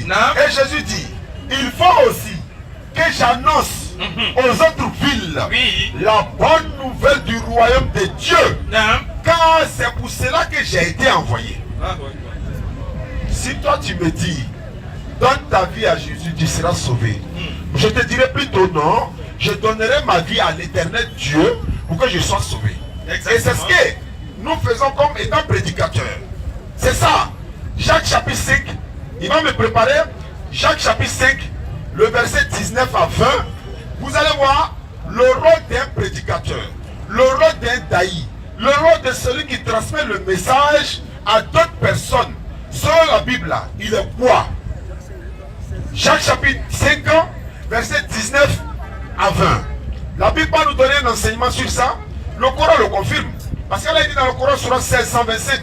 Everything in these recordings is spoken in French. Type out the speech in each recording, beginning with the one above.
Et Jésus dit, il faut aussi que j'annonce aux autres villes la bonne nouvelle du royaume de Dieu. Car c'est pour cela que j'ai été envoyé. Si toi tu me dis, donne ta vie à Jésus, tu seras sauvé. Je te dirai plutôt non, je donnerai ma vie à l'éternel Dieu pour que je sois sauvé. Exactement. Et c'est ce que nous faisons comme étant prédicateurs. C'est ça. Jacques chapitre 5, il va me préparer. Jacques chapitre 5, le verset 19 à 20. Vous allez voir le rôle d'un prédicateur, le rôle d'un daï, le rôle de celui qui transmet le message à d'autres personnes. Selon la Bible, là, il est quoi? Jacques chapitre 5, verset 19 à 20. La Bible va nous donner un enseignement sur ça. Le Coran le confirme. Parce qu'elle a dit dans le Coran sur 1625,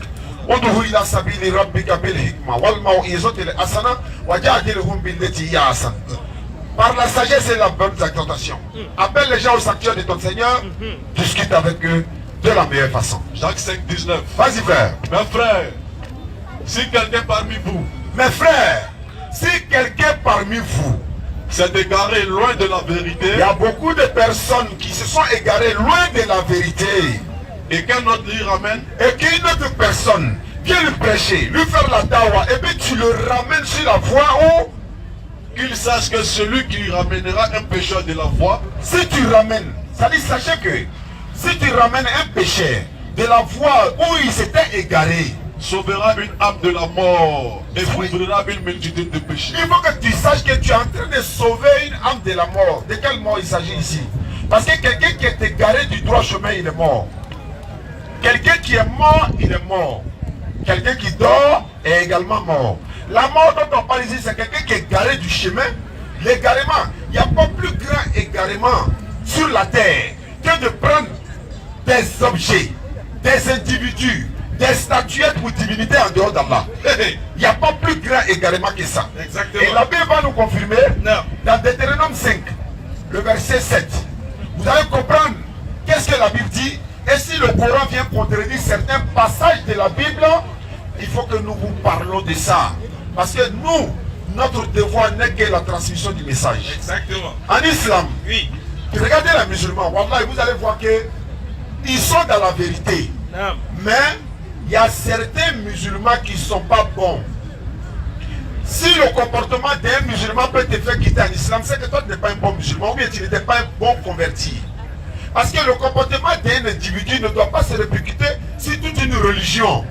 par la sagesse et la bonne exhortation. Appelle les gens au sanctuaire de ton Seigneur, discute avec eux de la meilleure façon. Jacques 5, 19. Vas-y frère. Mes frères, si quelqu'un parmi vous, mes frères, si quelqu'un parmi vous s'est égaré loin de la vérité, il y a beaucoup de personnes qui se sont égarées loin de la vérité, et qu'un autre lui ramène, et qu'une autre personne vient lui prêcher, lui faire la dawa, et puis tu le ramènes sur la voie où qu'il sache que celui qui ramènera un pécheur de la voie, si tu ramènes, ça dit sachez que si tu ramènes un pécheur de la voie où il s'était égaré, sauvera une âme de la mort et couvrira une multitude de péchés. Il faut que tu saches que tu es en train de sauver une âme de la mort. De quelle mort il s'agit ici? Parce que quelqu'un qui est égaré du droit chemin, il est mort. Quelqu'un qui est mort, il est mort. Quelqu'un qui dort est également mort. La mort dont on parle ici, c'est quelqu'un qui est égaré du chemin. L'égarement, il n'y a pas plus grand égarement sur la terre que de prendre des objets, des individus, des statuettes ou divinités en dehors d'Allah. Il n'y a pas plus grand égarement que ça. Exactement. Et la Bible va nous confirmer dans Deutéronome 5, le verset 7. Vous allez comprendre qu'est-ce que la Bible dit. Et si le Coran vient contredire certains passages de la Bible, il faut que nous vous parlons de ça. Parce que nous, notre devoir n'est que la transmission du message. Exactement. En islam, oui. Regardez les musulmans, Wallah, vous allez voir qu'ils sont dans la vérité. Non. Mais il y a certains musulmans qui ne sont pas bons. Si le comportement d'un musulman peut te faire quitter en islam, c'est que toi tu n'es pas un bon musulman ou bien tu n'étais pas un bon converti. Parce que le comportement d'un individu ne doit pas se répercuter sur toute une religion.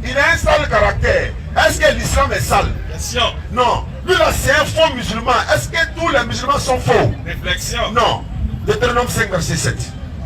Il a un sale caractère. Est-ce que l'islam est sale? Question. Non. Lui là c'est un faux musulman. Est-ce que tous les musulmans sont faux? Réflexion. Non. Deutéronome 5 verset 7.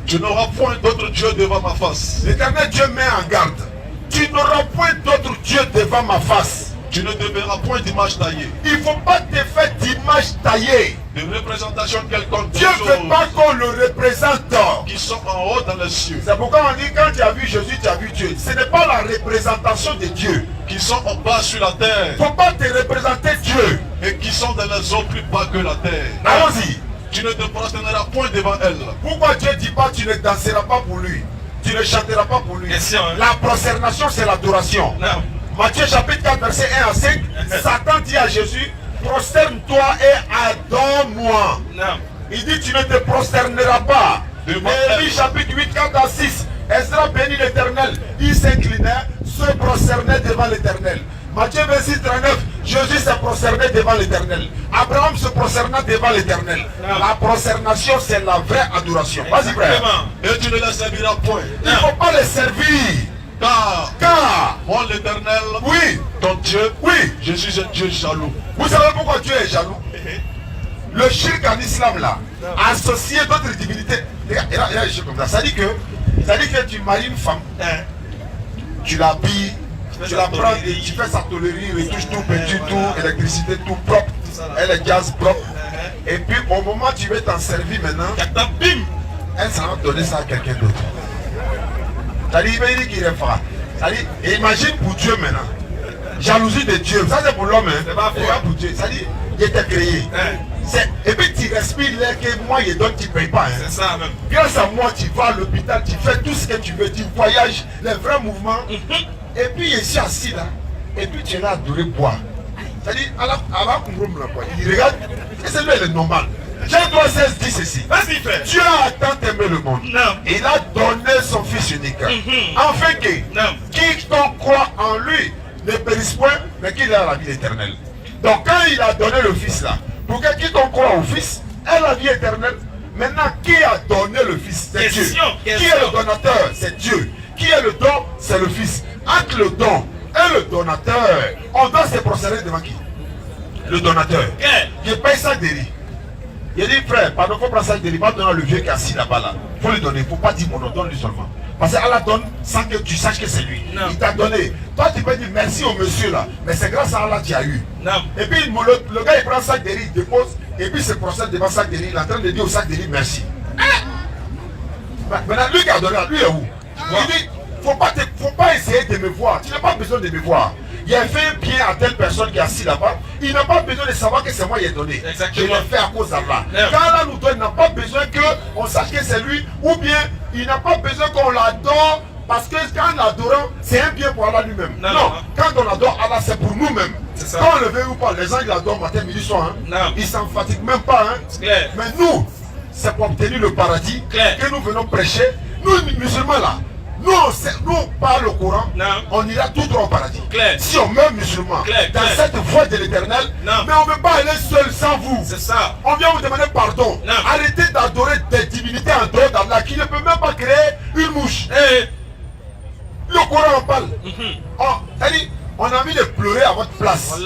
Tu n'auras point d'autre Dieu devant ma face. L'Éternel Dieu met en garde. Tu n'auras point d'autre Dieu devant ma face. Tu ne te verras point d'image taillée. Il ne faut pas te faire d'image taillée. De représentation quelconque. Dieu ne veut pas qu'on le représente. Qui sont en haut dans les cieux. C'est pourquoi on dit quand tu as vu Jésus, tu as vu Dieu. Ce n'est pas la représentation de Dieu. Qui sont en bas sur la terre. Il ne faut pas te représenter Dieu. Et qui sont dans les eaux plus bas que la terre. Allons-y. Tu ne te prosterneras point devant elle. Pourquoi Dieu ne dit pas tu ne danseras pas pour lui? Tu ne chanteras pas pour lui. Question, hein? La prosternation c'est l'adoration. Matthieu chapitre 4 verset 1 à 5. Satan dit à Jésus, prosterne-toi et adore-moi. Il dit tu ne te prosterneras pas. Néhémie chapitre 8 4 à 6. Esdras bénit l'Éternel. Il s'inclinait, se prosternait devant l'Éternel. Matthieu 26 39. Jésus s'est prosterné devant l'Éternel. Abraham se prosterna devant l'Éternel. La prosternation c'est la vraie adoration. Vas-y frère. Et tu ne les serviras point. Il ne faut pas les servir. Car moi l'Éternel, oui, ton Dieu, oui, je suis un Dieu jaloux. Vous savez pourquoi Dieu est jaloux? Le shirk en islam là, associé d'autres divinités. Regarde les choses comme ça. Ça dit que tu maries une femme, tu l'habilles, tu la prends, tu fais sa tôlerie, retouche tout, peinture, tout, électricité, tout propre. Elle est gaz propre. Et puis au moment où tu veux t'en servir maintenant, elle s'en va donner ça à quelqu'un d'autre. C'est-à-dire, il dit qu'il est fort. C'est-à-dire, imagine pour Dieu maintenant. Jalousie de Dieu. Ça c'est pour l'homme, hein. C'est pas pour Dieu. C'est-à-dire, il t'a créé. Et puis tu respires l'air que moi je donne, tu ne payes pas. Hein. C'est ça même. Grâce à moi, tu vas à l'hôpital, tu fais tout ce que tu veux, tu voyages, les vrais mouvements. Et puis je suis assis là. Et puis tu es là à adorer boire. C'est-à-dire, il regarde, et c'est lui, il est normal. Jean 3,16 dit ceci. Vas-y, frère. Dieu a tant aimé le monde. Non. Il a donné son Fils unique. Afin que quiconque croit en lui ne périsse point, mais qu'il ait la vie éternelle. Donc quand il a donné le Fils là, pour que quiconque croit au Fils ait la vie éternelle. Maintenant, qui a donné le Fils? C'est Dieu. Qui est le donateur? C'est Dieu. Qui est le don? C'est le Fils. Entre le don et le donateur, on doit se procéder devant qui? Le donateur. Il paye ça de riz. Il dit, frère, pardon, il faut prendre ça de riz, pas donner le vieux qui est assis là-bas là. Il faut lui donner, il ne faut pas dire mon nom, donne-lui seulement. Parce qu'Allah donne sans que tu saches que c'est lui. Non. Il t'a donné. Toi, tu peux dire merci au monsieur là, mais c'est grâce à Allah que tu as eu. Non. Et puis le gars, il prend un sac de riz, il dépose, et puis il se procède devant le sac de riz, il est en train de dire au sac de riz merci. Maintenant, lui qui a donné, lui est où? Il dit, faut pas essayer de me voir. Tu n'as pas besoin de me voir. Il a fait un bien à telle personne qui est assise là-bas. Il n'a pas besoin de savoir que c'est moi qui ai donné. Exactement. Je l'ai fait à cause d'Allah. Quand Allah nous donne, il n'a pas besoin qu'on sache que c'est lui. Ou bien, il n'a pas besoin qu'on l'adore. Parce que quand on l'adore, c'est un bien pour Allah lui-même. Non. Quand on adore Allah, c'est pour nous-mêmes. Quand on le veut ou pas, les gens qui l'adorent matin, midi, soir. Ils ne s'en fatiguent même pas. Mais nous, c'est pour obtenir le paradis que nous venons prêcher. Nous, musulmans là. Nous, on parle le Coran, on ira tout droit au paradis. Si on meurt musulman dans cette voie de l'éternel, mais on ne peut pas aller seul sans vous. C'est ça. On vient vous demander pardon. Arrêtez d'adorer des divinités en dehors d'Allah qui ne peut même pas créer une mouche. Le Coran en parle. On a envie de pleurer à votre place.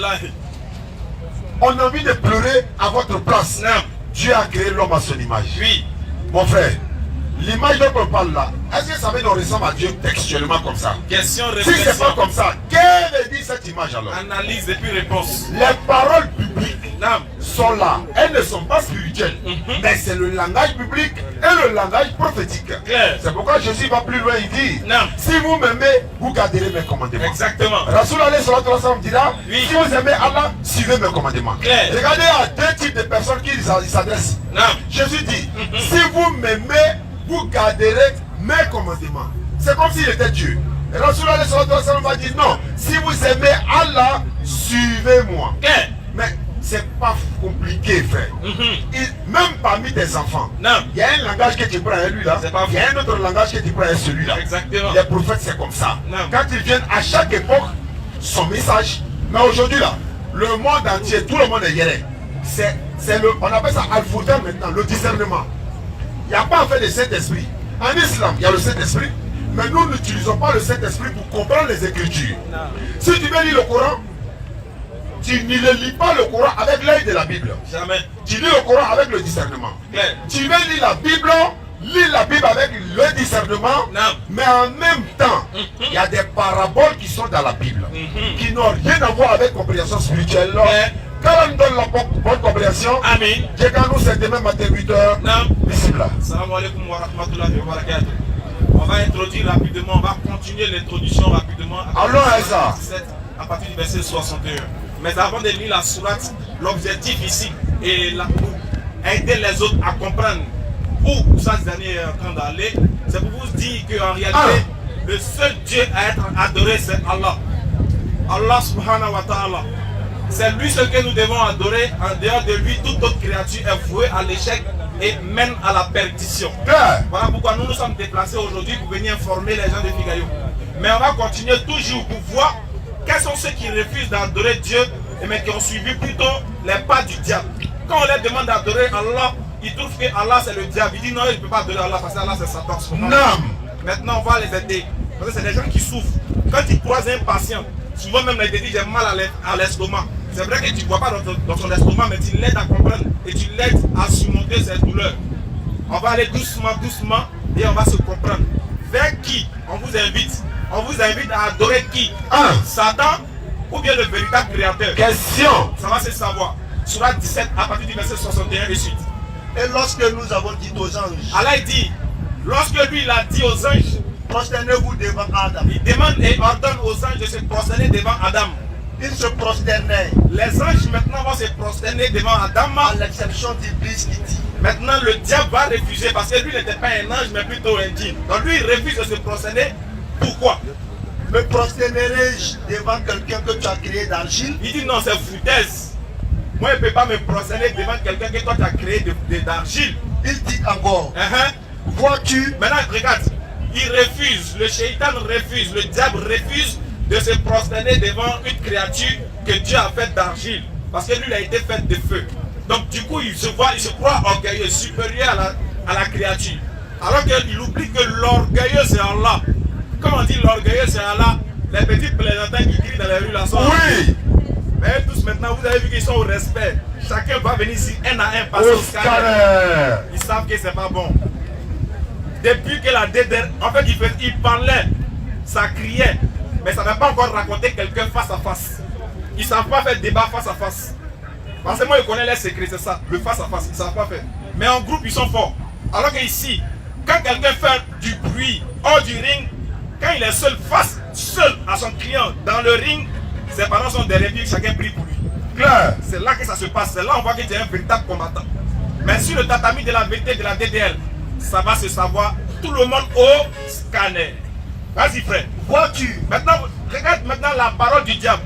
On a envie de pleurer à votre place. Dieu a créé l'homme à son image. Oui. Mon frère. L'image dont on parle là, est-ce que ça veut nous ressemble à Dieu textuellement comme ça? Question, réflexion. Si c'est pas comme ça, qu'est-ce que dit cette image alors? Analyse et puis réponse. Les paroles bibliques sont là. Elles ne sont pas spirituelles. Mais c'est le langage biblique et le langage prophétique. C'est pourquoi Jésus va plus loin, il dit si vous m'aimez, vous garderez mes commandements. Exactement. Rasoul alayhi salatu wa sallam dira si vous aimez Allah, suivez mes commandements. Regardez à deux types de personnes qui s'adressent. Jésus dit si vous m'aimez, vous garderez mes commandements. C'est comme s'il était Dieu. Et Rasoul alayhi salatu wa sallam va dire non, si vous aimez Allah, suivez-moi. Mais c'est pas compliqué, frère. Même parmi tes enfants, il y a un langage que tu prends à lui là, il y a un autre langage que tu prends à celui-là. Exactement. Les prophètes, c'est comme ça. Quand ils viennent à chaque époque, son message. Mais aujourd'hui là, le monde entier, tout le monde est guéri. On appelle ça al-foutan maintenant, le discernement. Il n'y a pas en fait de Saint-Esprit. En islam, il y a le Saint-Esprit. Mais nous n'utilisons pas le Saint-Esprit pour comprendre les Écritures. Si tu veux lire le Coran, tu ne lis pas le Coran avec l'œil de la Bible. Jamais. Tu lis le Coran avec le discernement. Tu veux lire la Bible, lis la Bible avec le discernement. Mais en même temps, il y a des paraboles qui sont dans la Bible, qui n'ont rien à voir avec compréhension spirituelle. Quand on nous donne la bonne compréhension, Amen. Nous c'est demain matin 8h. Bismillah. Salam alaikum wa rahmatullahi wa barakatuh. On va introduire rapidement, on va continuer l'introduction rapidement. Alors, à partir du verset 61. Mais avant de lire la sourate, l'objectif ici est là pour aider les autres à comprendre où ça ce dernier est en train d'aller. C'est pour vous dire qu'en réalité, le seul Dieu à être adoré, c'est Allah. Allah subhanahu wa ta'ala. C'est lui seul que nous devons adorer. En dehors de lui, toute autre créature est vouée à l'échec et mène à la perdition. Voilà pourquoi nous nous sommes déplacés aujourd'hui pour venir informer les gens de Figayo. Mais on va continuer toujours pour voir quels sont ceux qui refusent d'adorer Dieu mais qui ont suivi plutôt les pas du diable. Quand on leur demande d'adorer Allah, ils trouvent que Allah c'est le diable. Ils disent non, il ne peut pas adorer Allah parce que Allah c'est Satan. Non. Maintenant on va les aider. Parce que c'est des gens qui souffrent. Quand ils croisent un patient, souvent même ils te disent j'ai mal à l'estomac. C'est vrai que tu ne vois pas dans son estomac, mais tu l'aides à comprendre et tu l'aides à surmonter ses douleurs. On va aller doucement, doucement et on va se comprendre. Vers qui on vous invite? On vous invite à adorer qui? Satan ou bien le véritable créateur? Question. Ça va se savoir. Sourate 17 à partir du verset 61 et suite. Et lorsque nous avons dit aux anges, Allah dit, lorsque lui il a dit aux anges, prosternez-vous devant Adam. Il demande et ordonne aux anges de se prosterner devant Adam. Ils se prosternaient. Les anges maintenant vont se prosterner devant Adam. À l'exception d'Iblis qui dit. Maintenant le diable va refuser parce que lui n'était pas un ange mais plutôt un djinn. Donc lui il refuse de se prosterner. Pourquoi? Me prosternerai-je devant quelqu'un que tu as créé d'argile? Il dit non, c'est foutaise. Moi, je ne peux pas me prosterner devant quelqu'un que toi tu as créé d'argile. Il dit encore, vois-tu? Maintenant, regarde, il refuse, le shaitan refuse, le diable refuse de se prosterner devant une créature que Dieu a faite d'argile. Parce que lui, il a été fait de feu. Donc, du coup, il se croit orgueilleux, supérieur à la créature. Alors qu'il oublie que l'orgueilleux, c'est Allah. Comme on dit l'orgueilleux, c'est Allah, les petits plaisantins qui crient dans les rues là sont. Oui! Mais tous maintenant, vous avez vu qu'ils sont au respect. Chacun va venir ici un à un passer au scanner. Ils savent que c'est pas bon. Depuis que la DDR, en fait, il parlait, ça criait, mais ça n'a pas encore raconté quelqu'un face à face. Ils ne savent pas faire débat face à face. Parce que moi, je connais les secrets, c'est ça, le face à face, ils ne savent pas faire. Mais en groupe, ils sont forts. Alors que ici, quand quelqu'un fait du bruit hors du ring, quand il est seul à son client dans le ring, ses parents sont derrière lui, chacun prie pour lui. Claire. C'est là que ça se passe, c'est là on voit que tu es un véritable combattant. Mais sur le tatami de la vérité de la DDL, ça va se savoir, tout le monde au scanner. Vas-y frère. Vois-tu? Maintenant, regarde maintenant la parole du diable.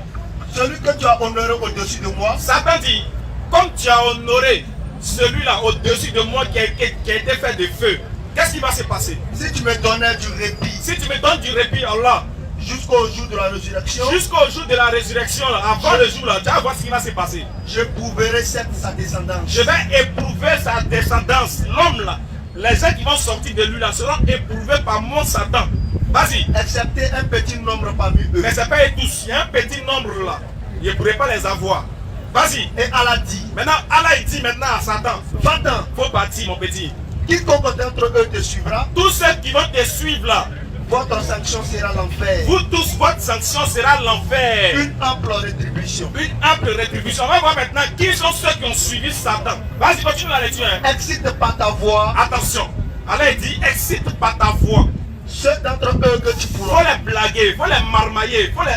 Celui que tu as honoré au-dessus de moi. Satan dit, comme tu as honoré celui-là au-dessus de moi qui a été fait de feu, qu'est-ce qui va se passer? Si tu me donnais du répit. Si tu me donnes du répit, Allah, jusqu'au jour de la résurrection. Jusqu'au jour de la résurrection, là, avant le jour, là, tu vas voir ce qui va se passer. J'éprouverai sa descendance. Je vais éprouver sa descendance. L'homme là, les gens qui vont sortir de lui là seront éprouvés par mon Satan. Vas-y. Excepté un petit nombre parmi eux. Mais c'est pas eux tous. Il y a un petit nombre là. Je ne pourrai pas les avoir. Vas-y. Et Allah dit. Maintenant, Allah il dit maintenant à Satan. Va-t'en. Faut partir mon petit. Quiconque d'entre eux te suivra. Tous ceux qui vont te suivre là. Votre sanction sera l'enfer. Vous tous, votre sanction sera l'enfer. Une ample rétribution. Une ample rétribution. On va voir maintenant qui sont ceux qui ont suivi Satan. Vas-y, continue la lecture. Hein. Excite pas ta voix. Attention. Allah dit, excite pas ta voix. Ceux d'entre eux que tu pourras. Faut les blaguer, faut les marmailler, faut les...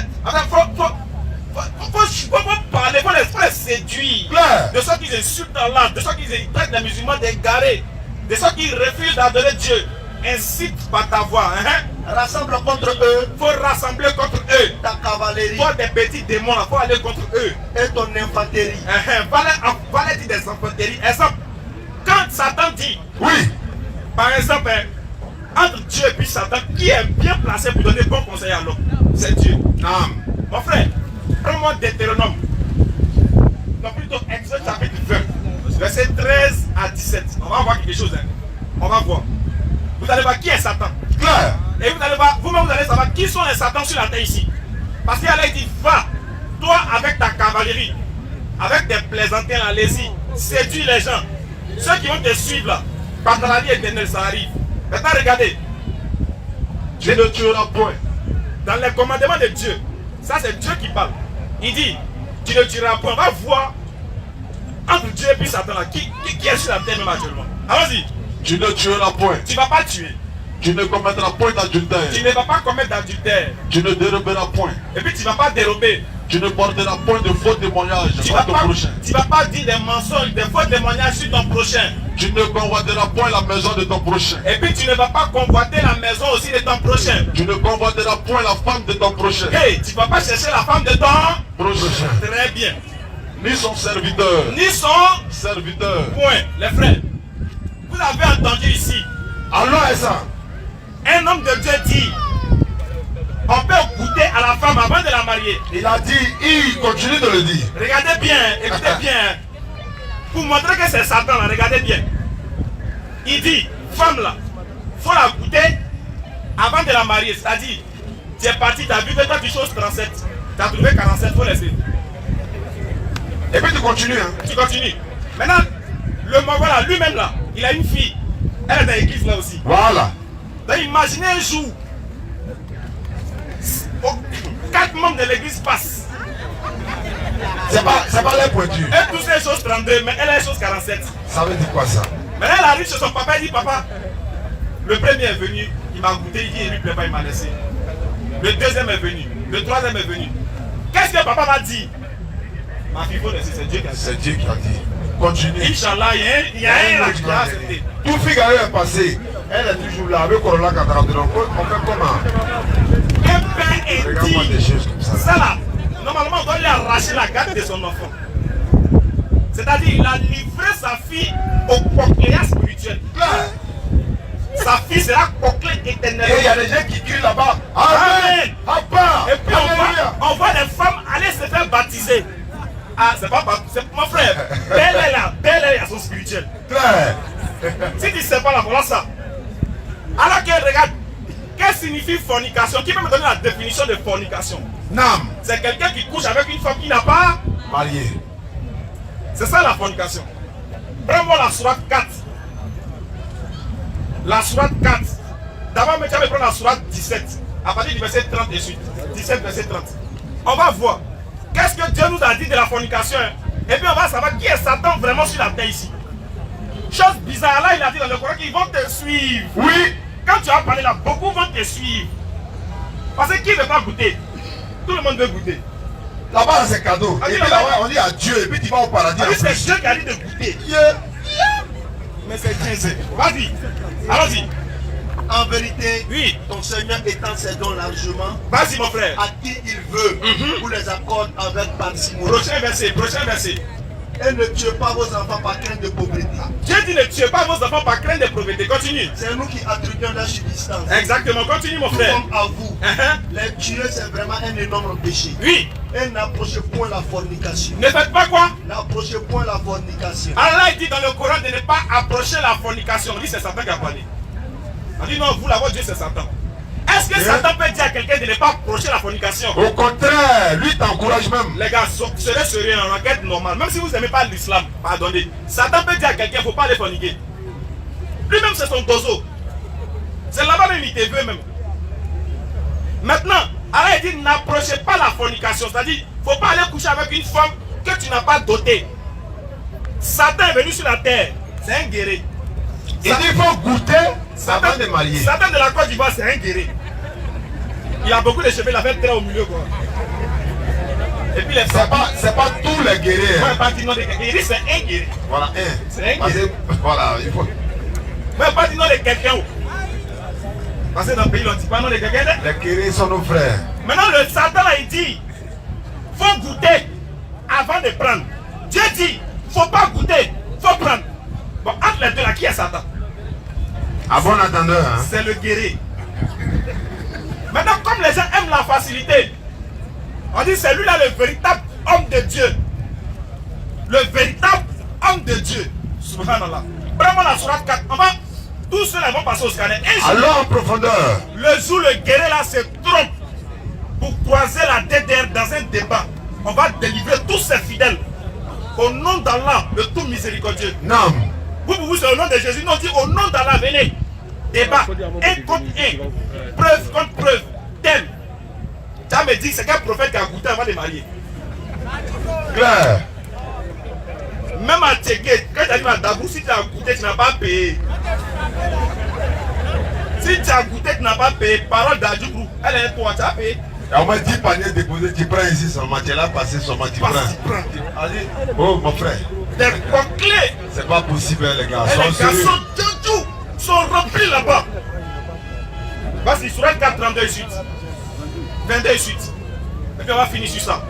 Faut parler, faut les séduire. Claire. De ceux qui insultent Allah, de ceux qui traitent les musulmans d'égarés, de ceux qui refusent d'adorer Dieu. Incite par ta voix. Hein? Rassemble contre eux. Faut rassembler contre eux. Ta cavalerie. Faut des petits démons là, faut aller contre eux. Et ton infanterie. Va les dire des infanteries. Exemple, quand Satan dit, oui, par exemple, entre Dieu et puis Satan, qui est bien placé pour donner bon conseil à l'homme? C'est Dieu. Mon frère, prends-moi Deutéronome. Non, plutôt Exode chapitre 20, verset 13 à 17. On va voir quelque chose. Hein. On va voir. Vous allez voir qui est Satan. Claire. Et vous allez voir, vous-même vous allez savoir qui sont les Satans sur la terre ici. Parce qu'il a dit, va, toi avec ta cavalerie, avec tes plaisantins, allez-y, séduis les gens. Ceux qui vont te suivre là, par la vie éternelle, ça arrive. Maintenant regardez. Tu ne tueras point. Dans les commandements de Dieu, ça c'est Dieu qui parle. Il dit, tu ne tueras point. On va voir entre Dieu et puis Satan là, qui est sur la terre même actuellement. Allons-y. Tu ne tueras point. Tu ne vas pas tuer. Tu ne commettras point d'adultère. Tu ne vas pas commettre d'adultère. Tu ne déroberas point. Et puis tu ne vas pas dérober. Tu ne porteras point de faux témoignages à ton prochain. Tu ne vas pas dire des mensonges, des faux témoignages sur ton prochain. Tu ne convoiteras point la maison de ton prochain. Et puis tu ne vas pas convoiter la maison aussi de ton prochain. Tu ne convoiteras point la femme de ton prochain. Hey, tu ne vas pas chercher la femme de ton prochain. Très bien. Ni son serviteur. Ni son serviteur. Point. Les frères, vous avez entendu ici. Allah est ça. Un homme de Dieu dit, on peut goûter à la femme avant de la marier. Il a dit, il continue de le dire. Regardez bien, écoutez bien. Pour montrer que c'est Satan là, regardez bien. Il dit, femme là, faut la goûter avant de la marier. C'est-à-dire, tu es parti, tu as vu que toi tu choses 37. Tu as trouvé 47, faut laisser. Et puis tu continues. Hein. Tu continues. Maintenant, le Mongol là, lui-même là, il a une fille. Elle est dans l'église là aussi. Voilà. Donc imaginez un jour, 4 membres de l'église passent. C'est pas les pointures. Elle touche les choses 32, mais elle a les choses 47. Ça veut dire quoi ça? Maintenant elle arrive chez son papa, elle dit, papa, le premier est venu, il m'a goûté, il dit, il lui plaît pas, il m'a laissé. Le deuxième est venu, le troisième est venu. Qu'est-ce que papa m'a dit? Ma fille, il faut laisser, c'est Dieu qui a dit. C'est Dieu qui a dit. Continue. Inch'Allah, il y a un là qui a accepté. Tout Figaro est passé. Elle est toujours là avec Corolla 40. On fait comment? Un père Regarde-moi des choses comme ça. Ça là, normalement on doit lui arracher la garde de son enfant. C'est-à-dire il a livré sa fille au cochléa spirituel. Sa fille sera cochlée éternellement. Et il y a des gens qui crient là-bas. Amen. Abba. Et puis on voit les femmes aller se faire baptiser. Ah, c'est pas c'est mon frère. Belle est là, belle est à son spirituel. Claire. Si tu ne sais pas là, voilà ça. Alors que regarde, qu'est-ce que signifie fornication? Qui peut me donner la définition de fornication? Nam. C'est quelqu'un qui couche avec une femme qui n'a pas Marié. C'est ça la fornication. Prends-moi la sourate 4. La sourate 4. D'abord, tu vas prendre la sourate 17. À partir du verset 30 et suite. 17, verset 30. On va voir. Qu'est-ce que Dieu nous a dit de la fornication? Et puis on va savoir qui est Satan vraiment sur la terre ici. Chose bizarre, là il a dit dans le Coran qu'ils vont te suivre. Oui. Quand tu as parlé là, beaucoup vont te suivre. Parce que qui ne veut pas goûter? Tout le monde veut goûter. Là-bas c'est cadeau. Et puis là-bas on dit à Dieu. Et puis tu vas au paradis. C'est Dieu qui a dit de goûter. Mais c'est Dieu. Vas-y. Allons-y. En vérité, oui, ton Seigneur étend ses dons largement. Vas-y mon frère. À qui il veut, pour les accorde avec parcimonie. Prochain verset, prochain verset. Et ne tuez pas vos enfants par crainte de pauvreté. Dieu dit ne tuez pas vos enfants par crainte de pauvreté. Continue. C'est nous qui attribuons la subsistance. Exactement, continue mon frère. Comme à vous. Les tuer c'est vraiment un énorme péché. Oui. Et n'approchez point la fornication. Ne faites pas quoi? N'approchez point la fornication. Allah dit dans le Coran de ne pas approcher la fornication. On dit c'est Satan qui a parlé. On dit non, vous là-bas Dieu c'est Satan. Est-ce que Satan peut dire à quelqu'un de ne pas approcher la fornication? Au contraire, lui t'encourage même. Les gars, serez sérieux en enquête normale. Même si vous n'aimez pas l'islam, pardonnez. Satan peut dire à quelqu'un, il ne faut pas aller forniquer. Lui-même, c'est son dozo. C'est là-bas même, il te veut même. Maintenant, Allah dit, n'approchez pas la fornication. C'est-à-dire, il ne faut pas aller coucher avec une femme que tu n'as pas dotée. Satan est venu sur la terre. C'est un guerrier. Il dit, il faut goûter avant de marier. Satan de la Côte d'Ivoire, c'est un guerrier. Il a beaucoup de cheveux, il a fait très au milieu quoi. Et puis les c'est pas tous les guerriers. Moi, pas dire non de quelqu'un. Il dit c'est un guerrier. Voilà, c'est un guerrier. Voilà, il faut. Moi, pas dire non de quelqu'un. Parce que dans le pays, on ne dit pas non de quelqu'un. Les guerriers sont nos frères. Maintenant, le Satan là, il dit faut goûter avant de prendre. Dieu dit faut pas goûter, faut prendre. Bon, entre les deux là, qui est Satan? À bon entendeur, hein? C'est le guerrier. Maintenant, comme les gens aiment la facilité, on dit c'est lui là le véritable homme de Dieu. Le véritable homme de Dieu. Subhanallah. Vraiment la sourate 4. On va, tous ceux-là vont passer au scanner. Alors en profondeur. Le jour le guerrier là se trompe pour croiser la DDR dans un débat. On va délivrer tous ses fidèles. Au nom d'Allah, le tout miséricordieux. Non. Vous, c'est au nom de Jésus. Non, on dit au nom d'Allah, venez. Débat, un contre un, preuve contre preuve, thème. Tu as me dit c'est quel prophète qui a goûté avant de marier. Claire. Même à Tchégué, quand tu arrives à Dabou, si tu as goûté, tu n'as pas payé. Si tu as goûté, tu n'as pas payé. Parole d'Adjoubrou, elle est toi, tu as payé. Au moins 10 paniers déposés, tu prends ici seulement, tu es là passé seulement, tu prends. Allez, oh mon frère. Des clés. C'est pas possible les gars. Et les garçons sont remplis là-bas. Vas-y, sur 4, 32 suite. 22 suite. Et puis on va finir sur ça.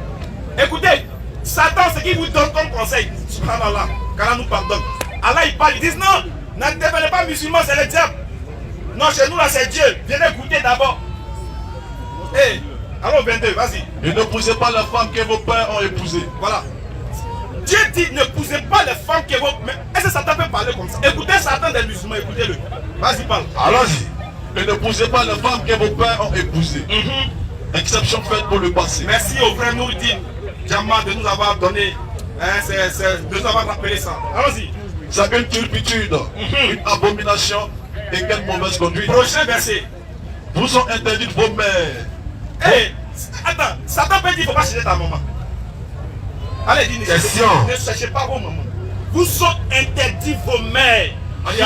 Écoutez, Satan, ce qu'il vous donne comme conseil, subhanallah, qu'Allah nous pardonne. Allah il parle, ils disent non, ne devenez pas musulman, c'est le diable. Non, chez nous là c'est Dieu. Venez goûter d'abord. Hé, allons 22, vas-y. Et n'épousez pas la femme que vos pères ont épousée. Voilà. Dieu dit n'épousez pas les femmes que vos... Mais est-ce que Satan peut parler comme ça? Écoutez Satan des musulmans, écoutez-le. Vas-y, parle. Allons-y. Et n'épousez pas la femme que vos pères ont épousée. Exception faite pour le passé. Merci au frère Nouridine Djamma de nous avoir donné, de nous avoir rappelé ça. Allons-y. C'est une turpitude, une abomination et quelle mauvaise conduite. Prochain verset. Vous sont interdites vos mères. Hé, attends, Satan peut dire qu'il ne faut pas chercher ta maman. Allez, dis, ne cherchez pas vos mamans. Vous sont interdits vos mères. On dit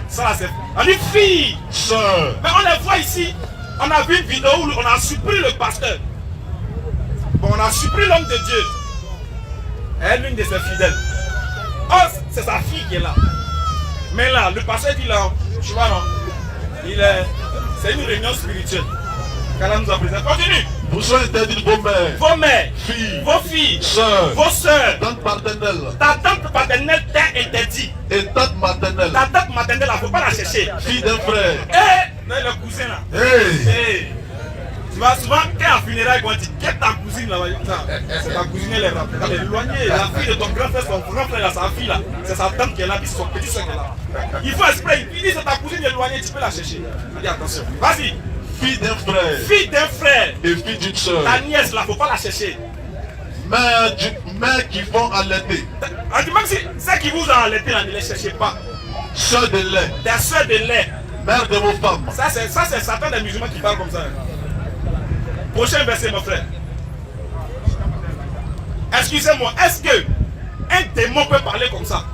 ça, c'est. On dit filles, sœurs. Mais on les voit ici. On a vu une vidéo où on a surpris le pasteur. Bon, on a surpris l'homme de Dieu. Et l'une de ses fidèles. Oh, c'est sa fille qui est là. Mais là, le pasteur dit là, tu vois non, c'est une réunion spirituelle qu'Allah nous a présenté. Continue. Vous sont interdits vos mères, vos mères, filles, vos filles, sœurs, vos sœurs. tante paternelle. Ta tante paternelle t'est interdit. Et tante maternelle. Ta tante maternelle, il ne faut pas la chercher. Fille d'un frère. Eh, non, le cousin là. Hey. Hey. Tu vas souvent, quand à funérailles, quand tu quittes ta cousine là, c'est ta cousine, elle est éloignée. La fille de ton grand frère, son grand frère, là, sa fille là, c'est sa tante qui est là, puis son petit soeur qui est là. Il faut exprès, il dit c'est ta cousine éloignée, tu peux la chercher. Dis attention. Vas-y. Fille d'un frère. Fille d'un frère. Et fille d'une soeur. Ta nièce là, faut pas la chercher. Mères qui vont allaiter. On dit même si ceux qui vous ont allaité là, ne les cherchez pas. Sœurs de lait. Des soeurs de lait. Mère de vos femmes. Ça c'est Satan des musulmans qui parlent comme ça. Prochain verset, mon frère. Excusez-moi, est-ce que un démon peut parler comme ça?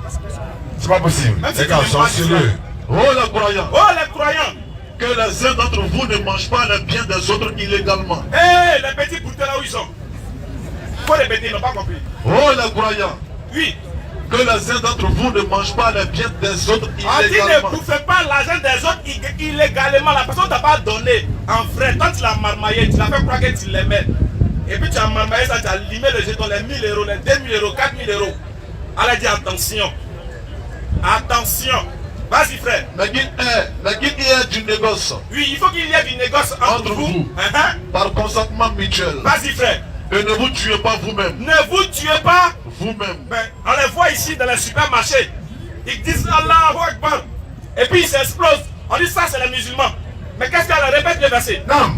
C'est pas possible. Même si Les gars, tu n'aimes sont pas sérieux. l'islam. Oh les croyants. Oh les croyants. Que les uns d'entre vous ne mangent pas les biens des autres illégalement. Hé, les petits boutons là où ils sont. Faut répéter, ils n'ont pas compris. Oh les croyants. Oui. Que les uns d'entre vous ne mangent pas les biens des autres On dit ne illégalement. bouffez pas l'argent des autres illégalement. La personne ne t'a pas donné en vrai. Quand tu l'as marmaillé, tu l'as fait croire que tu l'aimais. Et puis tu as marmaillé ça, tu as limé le jeton, les 1000 euros, les 2000 euros, 4000 euros. Elle a dit attention. Attention. Vas-y frère. Mais qu'il y ait du négoce Oui, il faut qu'il y ait du négoce entre vous. par consentement mutuel. Vas-y frère. Et ne vous tuez pas vous-même. Ne vous tuez pas. Vous-même. Ben, on les voit ici dans les supermarchés. Ils disent Allahu Akbar. Et puis ils s'explosent. On dit ça c'est les musulmans. Mais qu'est-ce qu'elle répète le verset? Non.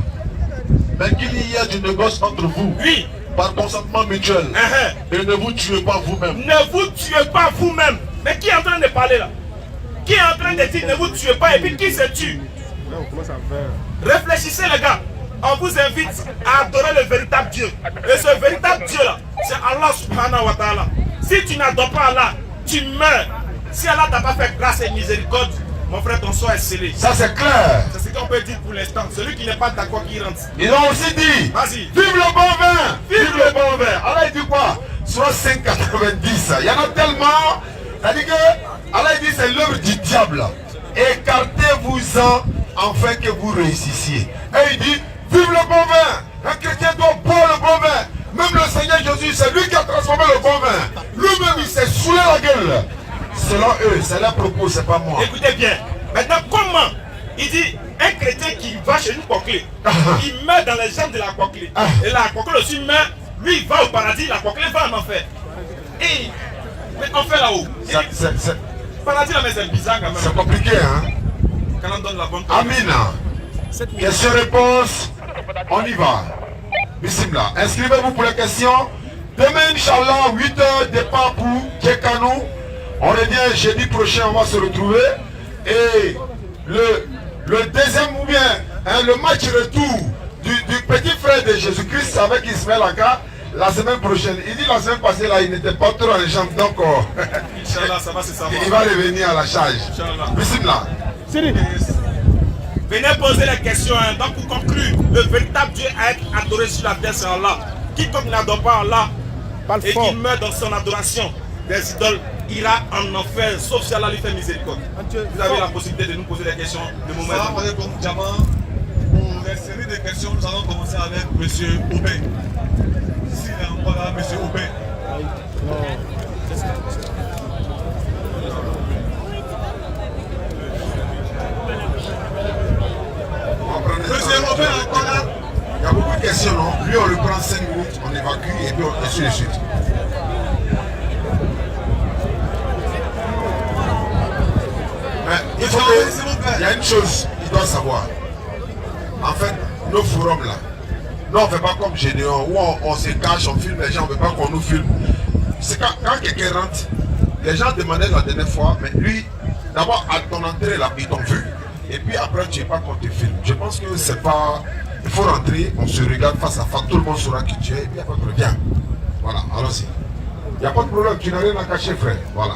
Mais qu'il y ait du négoce entre vous. Oui. Par consentement mutuel. Et ne vous tuez pas vous-même. Ne vous tuez pas vous-même. Mais qui est en train de parler là? Qui est en train de dire ne vous tuez pas et puis qui se tue? Réfléchissez les gars. On vous invite à adorer le véritable Dieu. Et ce véritable Dieu là, c'est Allah subhanahu wa ta'ala. Si tu n'adores pas Allah, tu meurs. Si Allah t'a pas fait grâce et miséricorde, mon frère, ton sort est scellé. Ça c'est clair. C'est ce qu'on peut dire pour l'instant. Celui qui n'est pas d'accord qui rentre. Ils ont aussi dit, Vas-y. vive le bon vin. Vive le bon vin. Allah il dit quoi? Soit 5,90. Il y en a tellement. C'est-à-dire que Allah il dit c'est l'œuvre du diable. Écartez-vous-en afin que vous réussissiez. Et il dit, vive le bon vin. Un chrétien doit boire le bon vin. Même le Seigneur Jésus, c'est lui qui a transformé le bon vin. Lui-même, il s'est saoulé la gueule. Selon eux, c'est leur propos, c'est pas moi. Écoutez bien. Maintenant, comment? Il dit, un chrétien qui va chez nous coqueler, il meurt dans les jambes de la coqueler. Et la coqueler aussi meurt, lui il va au paradis, la coqueler va en enfer. Et, mais enfer là-haut. Paradis là, mais c'est bizarre quand même. C'est compliqué, hein? Quand on donne la bonne Amina. Question-réponse. On y va. Bismillah. Inscrivez-vous pour les questions. Demain, Inch'Allah, 8h, départ pour Djekanou. On revient jeudi prochain, on va se retrouver. Et le deuxième ou bien le match retour du petit frère de Jésus-Christ avec Ismaël Aka, la semaine prochaine. Il dit la semaine passée, là, il n'était pas trop en jambes. Donc, Inch'Allah, ça va se savoir. Il va revenir à la charge. Inch'Allah. Bismillah. Venez poser les questions. Hein. Donc, pour conclure, le véritable Dieu à être adoré sur la terre, c'est Allah. Quiconque n'adore pas Allah et qui meurt dans son adoration des idoles, ira en enfer, sauf si Allah lui fait miséricorde. Vous avez la possibilité de nous poser des questions. Le moment est venu. Pour les séries de questions, nous allons commencer avec M. Oubé. S'il est encore là, M. Oubé. Monsieur Robert, encore là. Il y a beaucoup de questions, non? Lui, on le prend 5 minutes, on évacue et puis on suit de suite. Mais il faut que, il y a une chose qu'il doit savoir. En fait, nos forums là, nous on ne fait pas comme Généon où on se cache, on filme les gens, on ne veut pas qu'on nous filme. C'est quand quelqu'un rentre, les gens demandaient la dernière fois, mais lui, d'abord à ton entrée là, ils t'ont vu. Et puis après, tu n'es pas qu'on te filme. Je pense que c'est pas. Il faut rentrer, on se regarde face à face, tout le monde saura qui tu es, et puis après, viens. Voilà, allons-y. Il n'y a pas de problème, tu n'as rien à cacher, frère. Voilà.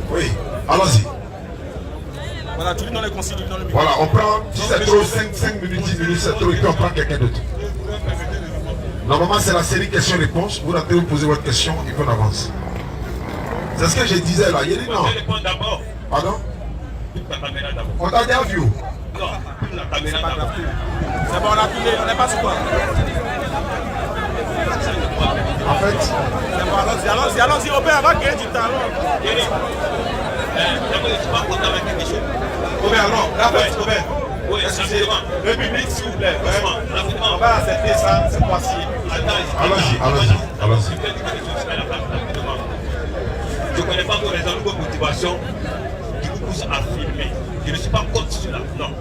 Oui, allons-y. Voilà, tu lis dans les consignes, dans le micro. Voilà, on prend, si c'est trop, 5 minutes, 10 minutes, c'est trop, et puis on prend quelqu'un d'autre. Normalement, c'est la série questions-réponses. Vous rentrez, vous posez votre question, et puis on avance. C'est ce que je disais là. Il dit non. Pardon? On t'a déjà vu. Non, la caméra d'abord. C'est bon, on a tourné, on n'est pas sur quoi. En fait, C'est bon, allons-y, Aubin, on va gagner du temps. Aubin, alors, Aubin. Oui, excusez-moi. Le public, s'il vous plaît. Vraiment. On va accepter ça cette fois-ci. allons-y. Je ne connais pas vos raisons, vos motivations qui vous poussent à filmer. Je ne suis pas contre cela, non.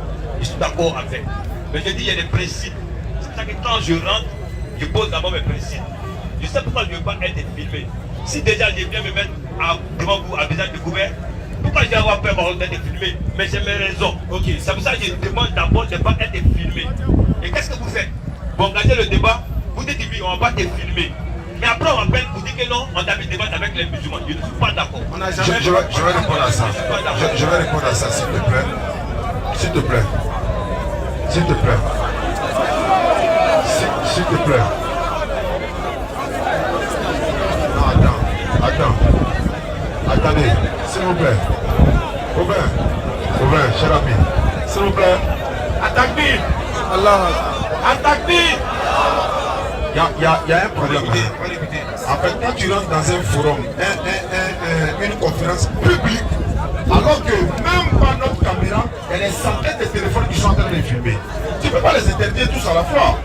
Je suis d'accord avec. Mais je dis, il y a des principes. C'est ça que quand je rentre, je pose d'abord mes principes. Je sais pourquoi je ne veux pas être filmé. Si déjà je viens me mettre devant vous à visage découvert, pourquoi je vais avoir peur d'être filmé? Mais j'ai mes raisons. Ok, c'est pour ça que je demande d'abord de ne pas être filmé. Et qu'est-ce que vous faites? Vous engagez le débat, vous dites oui, on ne va pas te filmer. Mais après on m'appelle pour dire que non, on doit débattre avec les musulmans. Je ne suis pas d'accord. je vais répondre à ça. Je vais répondre à ça, s'il te plaît. S'il te plaît. Non, attends. Attendez, s'il vous plaît. Aubin, cher ami. S'il vous plaît. Attaque-Bille. Allah. Attaque-Bille. Il y a un problème. En fait, quand tu rentres dans un forum, une conférence publique, alors que même par notre caméra, il y a des centaines de téléphones qui sont en train de filmer. Tu ne peux pas les interdire tous à la fois.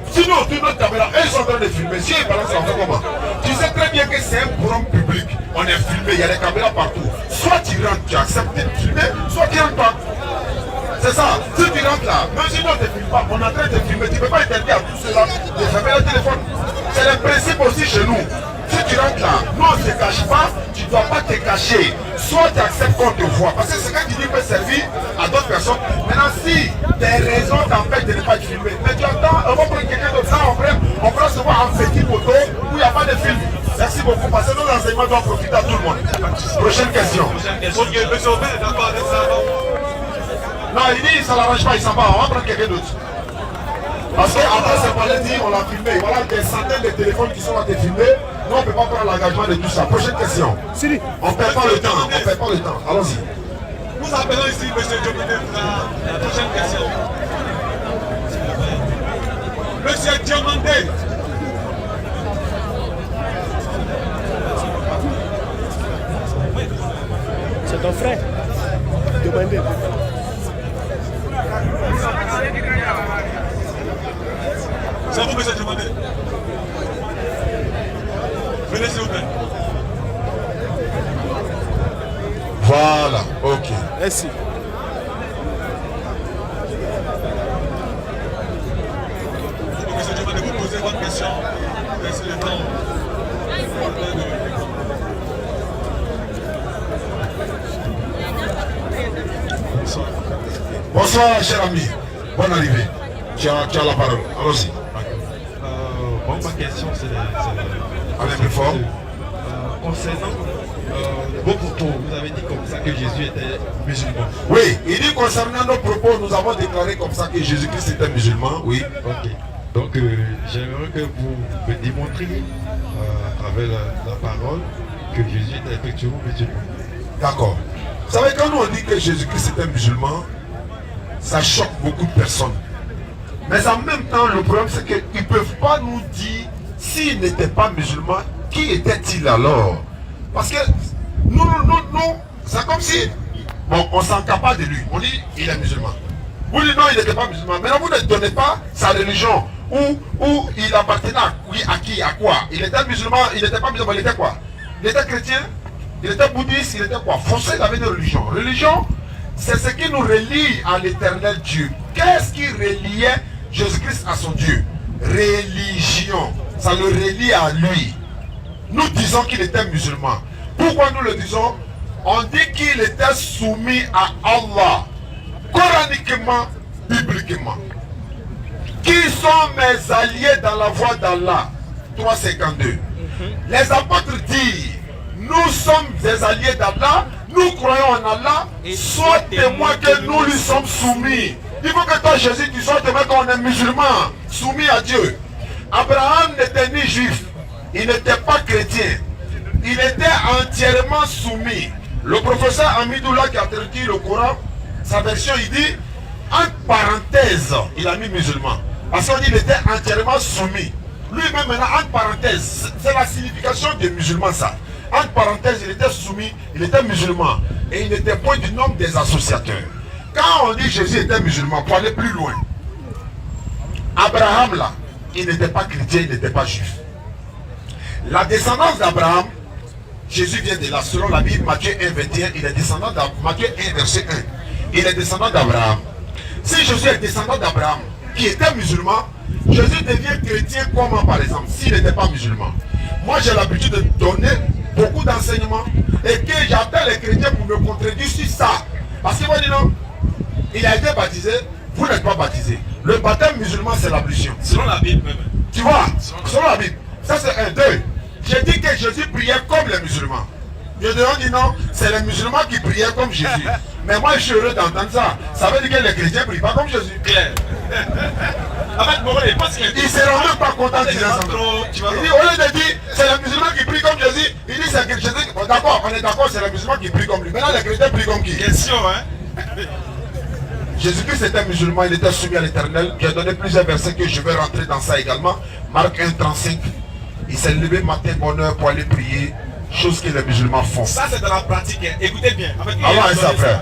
Sinon, toute notre caméra, ils sont en train de filmer. Si ils balancent, on fait comment? Tu sais très bien que c'est un forum public. On est filmé, il y a des caméras partout. Soit tu rentres, tu acceptes de filmer, soit tu rentres pas. C'est ça. Si tu rentres là, même si on ne te filme pas, on est en train de filmer, tu ne peux pas interdire à tous ceux-là de fermer le téléphone. C'est le principe aussi chez nous. Si tu rentres là, nous on ne se cache pas, tu ne dois pas te cacher. Soit tu acceptes qu'on te voit. Parce que ce que tu dis peut servir à d'autres personnes. Maintenant, si des raisons t'empêchent de ne pas te filmer, mais tu attends, on va prendre quelqu'un d'autre là, on prend se voir en petit photo où il n'y a pas de film. Merci beaucoup, parce que nos enseignements doivent profiter à tout le monde. Prochaine question. Ok, monsieur Aubin est d'accord avec ça. Non, il dit ça l'arrange pas, il s'en va, on va prendre quelqu'un d'autre. Parce qu'après ce palais dit, on l'a filmé. Voilà des centaines de téléphones qui sont là de filmer. Nous, on ne peut pas prendre l'engagement de tout ça. Prochaine question. On ne perd pas le temps, Allons-y. Nous appelons ici M. Diomandé pour la prochaine question. Monsieur Diomandé. C'est ton frère. Demandez. C'est vous, monsieur Diomandé. Venez s'il vous plaît. Voilà, ok. Merci. Monsieur Diomandé, vous posez votre question. Laissez le temps. Bonsoir, cher ami. Bonne arrivée. Tu as la parole. Allons-y. Ma question, c'est Allez plus fort. concernant vos propos. Vous avez dit comme ça que Jésus était musulman. Oui, il dit concernant nos propos, nous avons déclaré comme ça que Jésus-Christ était musulman. Oui. Ok. Donc, j'aimerais que vous me démontriez à travers la parole que Jésus était effectivement musulman. D'accord. Vous savez, quand nous on dit que Jésus-Christ était musulman, ça choque beaucoup de personnes. Mais en même temps, le problème c'est qu'ils ne peuvent pas nous dire s'il n'était pas musulman, qui était-il alors? Parce que nous, c'est comme si, bon, on s'en capable de lui. On dit, il est musulman. Vous dites non, il n'était pas musulman. Maintenant, vous ne donnez pas sa religion. Où il appartenait à qui, à quoi? Il était musulman, il n'était pas musulman, il était quoi? Il était chrétien, il était bouddhiste, il était quoi? Forcément, il avait une religion. Religion, c'est ce qui nous relie à l'éternel Dieu. Qu'est-ce qui reliait Jésus-Christ à son Dieu? Religion. Ça le relie à lui. Nous disons qu'il était musulman. Pourquoi nous le disons? On dit qu'il était soumis à Allah. Coraniquement, bibliquement. Qui sont mes alliés dans la voie d'Allah? 3,52. Les apôtres disent, nous sommes des alliés d'Allah, nous croyons en Allah, sois témoin que nous lui sommes soumis. Il faut que toi, Jésus, tu sois témoin qu'on est musulman, soumis à Dieu. Abraham n'était ni juif, il n'était pas chrétien, il était entièrement soumis. Le professeur Amidoula qui a traduit le Coran, sa version, il dit, entre parenthèses, il a mis musulman. Parce qu'on dit qu'il était entièrement soumis. Lui-même maintenant, entre parenthèses, c'est la signification des musulmans ça. Entre parenthèses, il était soumis, il était musulman. Et il n'était point du nombre des associateurs. Quand on dit Jésus était musulman, pour aller plus loin, Abraham là, il n'était pas chrétien, il n'était pas juif. La descendance d'Abraham, Jésus vient de là, selon la Bible, Matthieu 1, 21, il est descendant d'Abraham. Matthieu 1, verset 1. Il est descendant d'Abraham. Si Jésus est descendant d'Abraham, qui était musulman, Jésus devient chrétien comment par exemple, s'il n'était pas musulman. Moi j'ai l'habitude de donner beaucoup d'enseignements et que j'appelle les chrétiens pour me contredire sur ça. Parce qu'ils vont dire non, il a été baptisé, vous n'êtes pas baptisé. Le baptême musulman c'est l'ablution. Selon la Bible même. Tu vois, selon la Bible. Ça c'est un, deux. J'ai dit que Jésus priait comme les musulmans. Je dit non, c'est les musulmans qui priaient comme Jésus. Mais moi je suis heureux d'entendre ça. Ça veut dire que les chrétiens ne prient pas comme Jésus. Clair. Avec bon, il ne se rend même pas content de dire ça. Il dit, au lieu de dire c'est les musulmans qui prient comme Jésus, il dit c'est que Jésus. Bon, d'accord, on est d'accord, c'est les musulmans qui prient comme lui. Maintenant les chrétiens prient comme qui? Question, hein. Jésus-Christ était musulman, il était soumis à l'éternel. J'ai donné plusieurs versets que je vais rentrer dans ça également. Marc 1, 35. Il s'est levé matin bonne heure pour aller prier. Chose que les musulmans font. Ça c'est dans la pratique, hein. Écoutez bien. Quand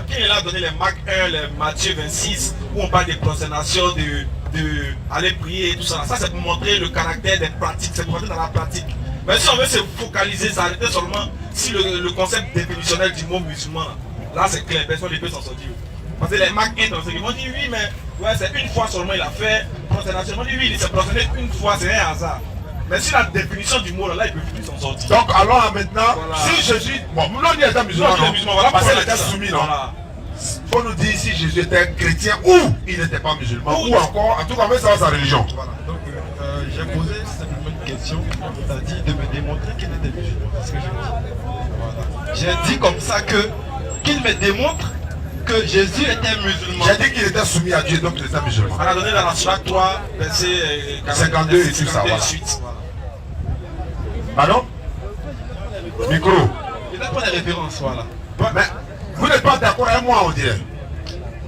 il a donné les Marc 1, les Matthieu 26, où on parle des prosternations, de aller prier et tout ça. Ça c'est pour montrer le caractère des pratiques, c'est pour montrer dans la pratique. Mais si on veut se focaliser, s'arrêter seulement si le concept définitionnel du mot musulman, là c'est clair, personne ne peut s'en sortir. Parce que les Marc 1, ils vont dire oui, mais ouais, c'est une fois seulement il a fait prosternation. Ils vont dire oui, il s'est prosterné une fois, c'est un hasard. Mais si la définition du mot là, il ne peut plus s'en sortir. Donc alors maintenant, voilà. Si Jésus, bon, nous on dit était musulman, voilà, parce qu'il était soumis, non. Voilà. Faut nous dire si Jésus était chrétien ou il n'était pas musulman, ou encore, en tout cas, ça va sa religion. Voilà, donc j'ai posé simplement une question, tu as dit de me démontrer qu'il était musulman, c'est ce que j'ai dit. Voilà. J'ai dit comme ça qu'il me démontre que Jésus était musulman. J'ai dit qu'il était soumis à Dieu, donc il était musulman. On a donné dans la Sourate 3, verset 52 et tout ça, voilà. Pardon? Micro. Il n'a pas de référence, voilà. Mais vous n'êtes pas d'accord avec moi, on dirait.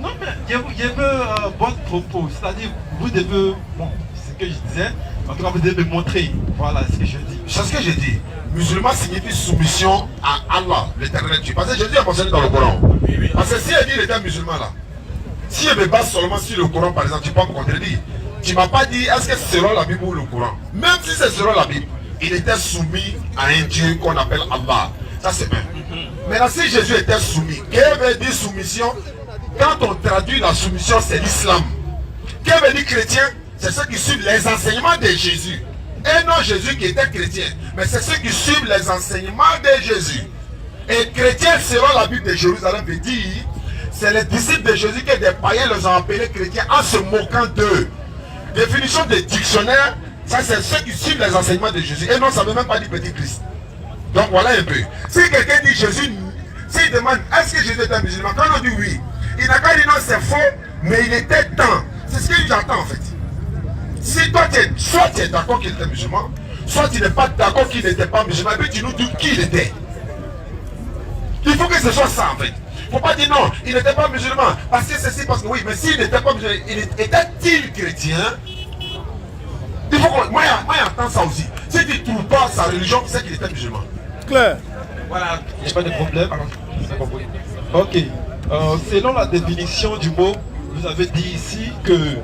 Non, mais je veux votre propos, c'est-à-dire vous devez, bon, c'est ce que je disais, en tout cas vous devez me montrer, voilà ce que je dis. C'est ce que j'ai dit. Musulman signifie soumission à Allah, l'éternel Dieu. Parce que Jésus a mentionné dans le Coran. Parce que si elle dit qu'il était musulman là, si elle me base seulement sur le Coran par exemple, tu peux me contredire. Tu ne m'as pas dit est-ce que c'est selon la Bible ou le Coran. Même si c'est selon la Bible, il était soumis à un Dieu qu'on appelle Allah. Ça c'est bien. Maintenant si Jésus était soumis, qu'est-ce veut dire soumission? Quand on traduit la soumission, c'est l'islam. Qu'est-ce veut dire chrétien? C'est ceux qui suivent les enseignements de Jésus. Et non Jésus qui était chrétien, mais c'est ceux qui suivent les enseignements de Jésus. Et chrétien selon la Bible de Jérusalem veut dire, c'est les disciples de Jésus que des païens les ont appelés chrétiens en se moquant d'eux. Définition de dictionnaire, ça c'est ceux qui suivent les enseignements de Jésus. Et non, ça ne veut même pas dire petit Christ. Donc voilà un peu. Si quelqu'un dit Jésus, s'il demande est-ce que Jésus est un musulman, quand on dit oui, il n'a qu'à dire non, c'est faux, mais il était temps. C'est ce que j'entends en fait. Si toi, soit tu es d'accord qu'il était musulman, soit tu n'es pas d'accord qu'il n'était pas musulman, et puis tu nous dis qui il était. Il faut que ce soit ça en fait. Il ne faut pas dire non, il n'était pas musulman, parce que ceci, parce que oui, mais s'il n'était pas musulman, était-il chrétien? Il faut que moi j'entends ça aussi. Si tu ne trouves pas sa religion, c'est qu'il était musulman. Clair. Voilà. Il n'y a pas de problème. Ok. Selon la définition du mot, vous avez dit ici que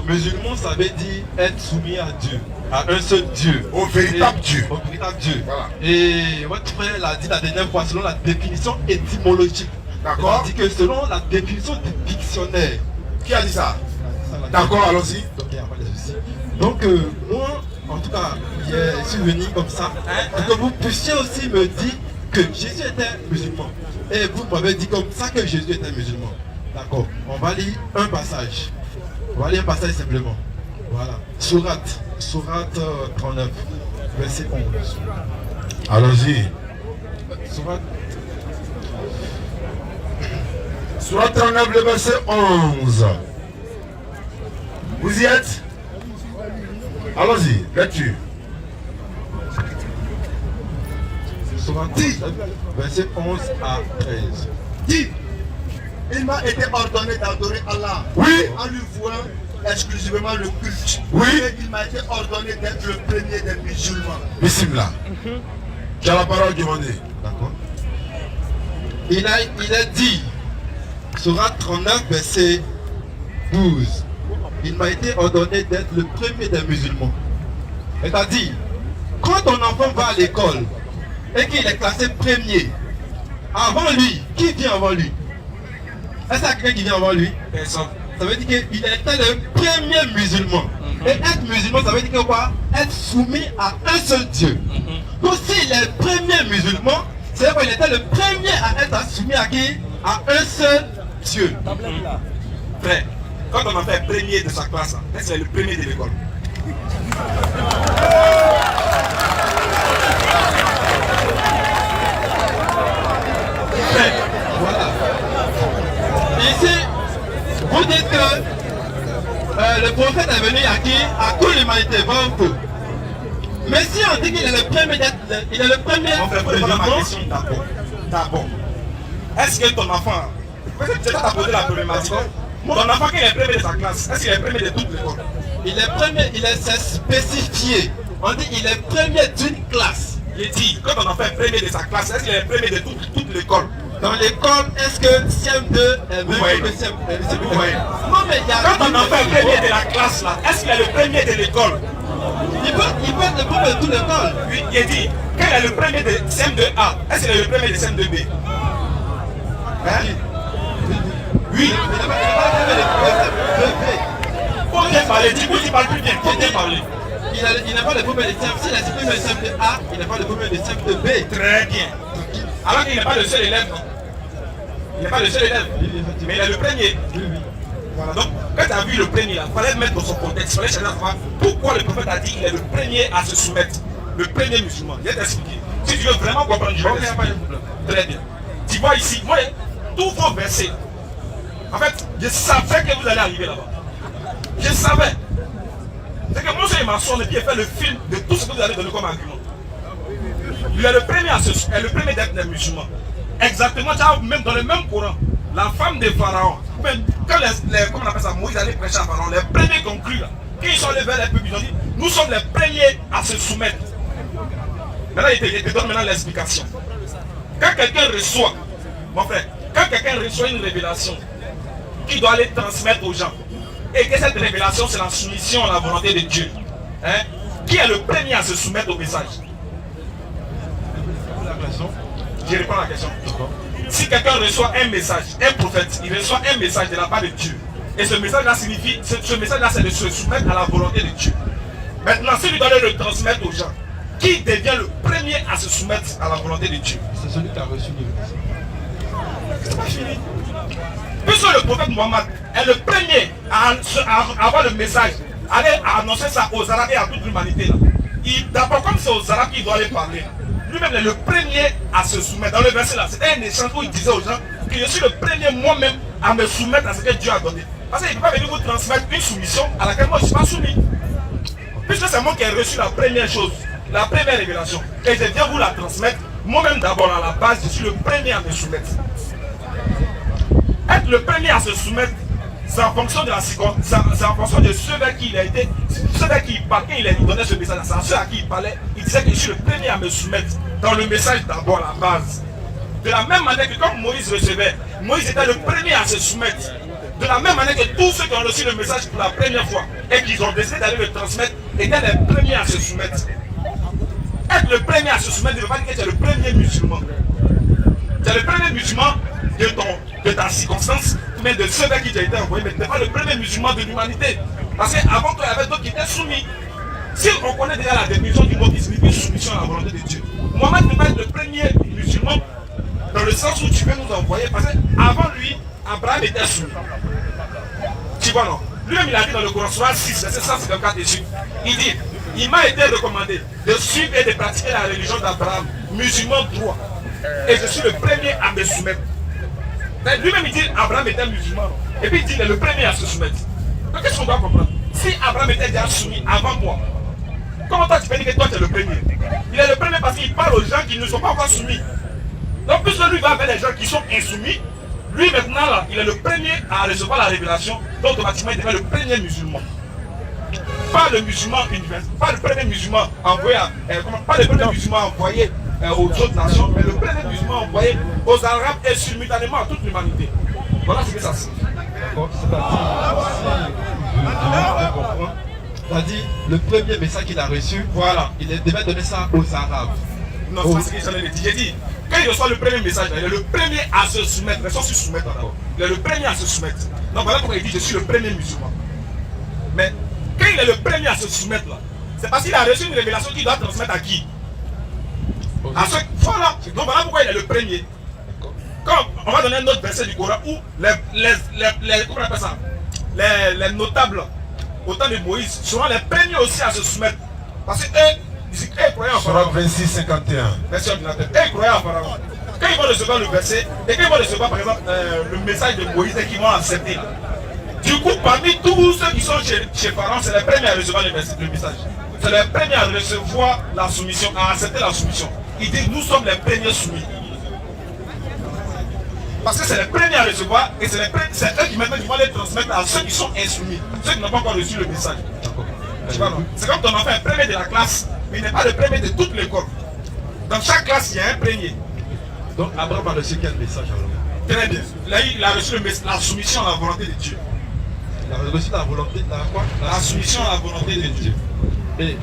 musulman, ça veut dire être soumis à Dieu, à un seul Dieu. Au véritable Dieu. Au véritable Dieu. Voilà. Et votre frère l'a dit la dernière fois, selon la définition étymologique. D'accord. Il a dit que selon la définition du dictionnaire. Qui a dit ça? D'accord, allons-y. Donc il n'y a pas de souci. Donc moi, en tout cas, je suis venu comme ça, pour que vous puissiez aussi me dire que Jésus était musulman. Et vous m'avez dit comme ça que Jésus était musulman. D'accord. On va lire un passage. On va lire un passage simplement. Voilà. Sourate 39, verset 11. Allons-y. Sourate 39, le verset 11. Vous y êtes? Allons-y, lecture. Sourate 39, verset 11 à 13. Dis. Il m'a été ordonné d'adorer Allah. Oui. En lui vouant exclusivement le culte. Oui. Et il m'a été ordonné d'être le premier des musulmans. Bismillah. Tu as la parole demandée. D'accord. Il a dit, Sourate 39, verset 12. Il m'a été ordonné d'être le premier des musulmans. C'est-à-dire, quand ton enfant va à l'école et qu'il est classé premier, avant lui, qui vient avant lui? Est-ce qu'il y a quelqu'un qui vient avant lui? Personne. Ça veut dire qu'il était le premier musulman. Et être musulman, ça veut dire que quoi? Être soumis à un seul Dieu. Donc s'il est premier musulman, c'est-à-dire qu'il était le premier à être soumis à qui? À un seul Dieu. Frère, quand on en fait premier de sa classe, c'est le premier de l'école. Voilà. Ici, vous dites que le prophète est venu à qui? À toute l'humanité, vrai ou faux? Mais si on dit qu'il est le premier, il est le premier On fait répondre à ma question d'abord. Est-ce que ton enfant, peut-être que tu as posé la problématique, ton enfant qui est le premier de sa classe, est-ce qu'il est le premier de toute l'école? Il est premier, c'est spécifié. On dit il est premier d'une classe. Il dit, quand on en fait premier de sa classe, est-ce qu'il est le premier de toute l'école? Dans l'école, est-ce que CM2 est Vous voyez. mieux que CM2? Vous voyez. Non, mais il y a. Quand on en fait premier de la classe là, est-ce qu'il est le premier de l'école? Il peut être le premier de toute l'école. Oui, il dit, quand il est le premier de CM2A, est-ce qu'il est le premier de CM2B? Hein? Oui. Il n'est pas le premier de Faut bien parler, dis-moi, tu parles plus bien, faut bien parler. Il n'est pas le premier de CM2. S'il est le premier de CM2A, il n'est pas le premier de CM2B. Très bien. Alors qu'il n'est pas le seul élève, non? Il n'est pas le seul élève, mais il est le premier. Voilà, donc quand tu as vu le premier, il fallait mettre dans son contexte, il fallait chercher à savoir pourquoi le prophète a dit qu'il est le premier à se soumettre, le premier musulman. Je vais t'expliquer. Si tu veux vraiment comprendre, je vais t'expliquer. Très bien. Tu vois ici, moi, tous vos versets, en fait, je savais que vous allez arriver là-bas. Je savais. C'est que Moses il m'a sonné et puis il fait le film de tout ce que vous allez donner comme argument. Il est le premier à le premier d'être des musulmans. Exactement, même dans le même courant, la femme de Pharaon, même quand comment on appelle ça, Moïse allait prêcher à Pharaon, les premiers qui ont cru là, quand ils sont allés vers les peuples, ils ont dit, nous sommes les premiers à se soumettre. Maintenant, il te donne maintenant l'explication. Quand quelqu'un reçoit, mon frère, quand quelqu'un reçoit une révélation, qu'il doit aller transmettre aux gens, et que cette révélation c'est la soumission à la volonté de Dieu, hein, qui est le premier à se soumettre au message? Je réponds à la question. Si quelqu'un reçoit un message, un prophète, il reçoit un message de la part de Dieu. Et ce message-là signifie, ce message-là c'est de se soumettre à la volonté de Dieu. Maintenant, si lui doit le transmettre aux gens, qui devient le premier à se soumettre à la volonté de Dieu? C'est celui qui a reçu le message. C'est pas fini. Puisque le prophète Mohammed est le premier à avoir le message, aller annoncer ça aux Arabes et à toute l'humanité. D'abord, comme c'est aux Arabes qu'il doit aller parler, lui-même est le premier à se soumettre. Dans le verset là, c'était un échange où il disait aux gens que je suis le premier moi-même à me soumettre à ce que Dieu a donné. Parce qu'il ne peut pas venir vous transmettre une soumission à laquelle moi je ne suis pas soumis. Puisque c'est moi qui ai reçu la première chose, la première révélation, et je viens vous la transmettre, moi-même d'abord à la base, je suis le premier à me soumettre. Être le premier à se soumettre, c'est en fonction de la c'est en fonction de ceux vers qui il a été, ceux vers qui il parlait, quand il donnait ce message, c'est à ceux à qui il parlait, il disait que je suis le premier à me soumettre dans le message d'abord à la base. De la même manière que quand Moïse recevait, Moïse était le premier à se soumettre. De la même manière que tous ceux qui ont reçu le message pour la première fois et qui ont décidé d'aller le transmettre étaient les premiers à se soumettre. Être le premier à se soumettre ne veut pas dire que tu es le premier musulman. Tu es le premier musulman de ta circonstance, mais de ceux vers qui tu as été envoyé, mais tu n'es pas le premier musulman de l'humanité. Parce qu'avant toi, il y avait d'autres qui étaient soumis. Si on connaît déjà la définition du mot qui signifie soumission à la volonté de Dieu, Mohammed ne peut pas être le premier musulman dans le sens où tu veux nous envoyer, parce qu'avant lui, Abraham était soumis. Tu vois non? Lui-même il a dit dans le Coran 6, verset 154 dessus, il dit, il m'a été recommandé de suivre et de pratiquer la religion d'Abraham, musulman droit. Et je suis le premier à me soumettre. Lui-même il dit Abraham était musulman. Et puis il dit il est le premier à se soumettre. Donc qu'est-ce qu'on doit comprendre? Si Abraham était déjà soumis avant moi, comment toi tu peux dire que toi tu es le premier? Il est le premier parce qu'il parle aux gens qui ne sont pas encore soumis. Donc puisque lui va vers les gens qui sont insoumis, Lui maintenant là, il est le premier à recevoir la révélation, donc automatiquement il devient le premier musulman. Pas le musulman universel, pas le premier musulman envoyé pas le premier musulman envoyé aux autres nations, mais le premier musulman envoyé aux Arabes et simultanément à toute l'humanité. Voilà ce que ça signifie. D'accord, c'est-à-dire le premier message qu'il a reçu, voilà, il devait donner ça aux Arabes. Non, c'est pas ce que j'allais dire. J'ai dit, quand il reçoit le premier message, il est le premier à se soumettre. Les gens se soumettent encore. Il est le premier à se soumettre. Donc voilà pourquoi il dit je suis le premier musulman. Mais quand il est le premier à se soumettre là, c'est parce qu'il a reçu une révélation qu'il doit transmettre à qui? À ceux. Voilà. Donc voilà pourquoi il est le premier. Comme on va donner un autre verset du Coran où comment on appelle ça? Les notables au temps de Moïse seront les premiers aussi à se soumettre. Parce que eux croyaient en Pharaon. 26, 51. Merci ordinateur. Eux croyaient en Pharaon. Quand ils vont recevoir le verset, et quand ils vont recevoir par exemple le message de Moïse et qu'ils vont accepter là. Du coup, parmi tous ceux qui sont chez Pharaon, c'est les premiers à recevoir le message. C'est les premiers à recevoir la soumission, à accepter la soumission. Il dit nous sommes les premiers soumis. Parce que c'est les premiers à recevoir et c'est eux qui maintenant vont les transmettre à ceux qui sont insoumis, ceux qui n'ont pas encore reçu le message. C'est comme ton enfant est premier de la classe, mais il n'est pas le premier de toute l'école. Dans chaque classe, il y a un premier. Donc Abraham a reçu quel message alors? Très bien. Là, il a reçu la soumission à la volonté de Dieu. Il a reçu la volonté de quoi? La soumission à la volonté de Dieu. Et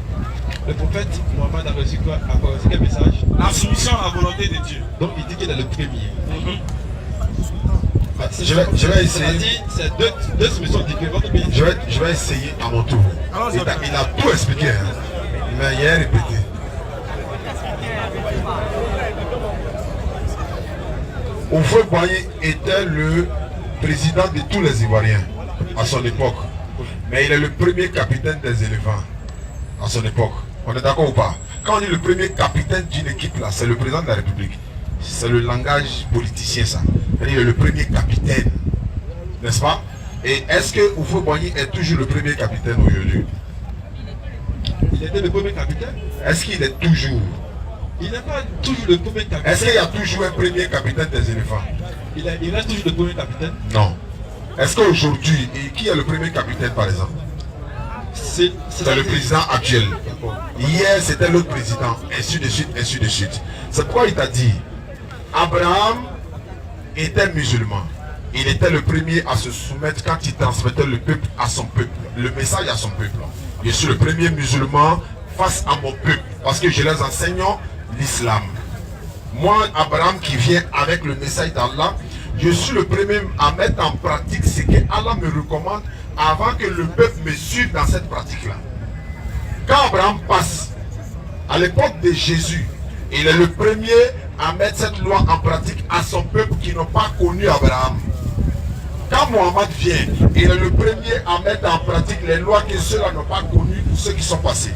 le prophète Mohammed a reçu quoi? A reçu quel message? La soumission à la volonté de Dieu. Donc il dit qu'il est le premier. Je vais essayer. C'est deux soumissions différentes. Je vais essayer à mon tour. Il a tout expliqué, hein, mais il a répété. Houphouët-Boigny était le président de tous les Ivoiriens à son époque. Mais il est le premier capitaine des éléphants à son époque. On est d'accord ou pas? Quand on dit le premier capitaine d'une équipe là, c'est le président de la République. C'est le langage politicien ça. Il est le premier capitaine. N'est-ce pas? Et est-ce que Houphouët-Boigny est toujours le premier capitaine aujourd'hui? Il était le premier capitaine? Est-ce qu'il est toujours? Il n'est pas toujours le premier capitaine. Est-ce qu'il y a toujours un premier capitaine des éléphants? Il reste toujours le premier capitaine? Non. Est-ce qu'aujourd'hui, qui est le premier capitaine par exemple? C'est le président actuel. Hier c'était l'autre président, ainsi de suite, ainsi de suite. C'est pourquoi il t'a dit, Abraham était musulman. Il était le premier à se soumettre quand il transmettait le peuple à son peuple, le message à son peuple. Je suis le premier musulman face à mon peuple, parce que je les enseigne l'islam. Moi, Abraham qui vient avec le message d'Allah, je suis le premier à mettre en pratique ce que Allah me recommande avant que le peuple me suive dans cette pratique-là. Quand Abraham passe, à l'époque de Jésus, il est le premier à mettre cette loi en pratique à son peuple qui n'ont pas connu Abraham. Quand Mohammed vient, il est le premier à mettre en pratique les lois que ceux-là n'ont pas connues, ceux qui sont passés.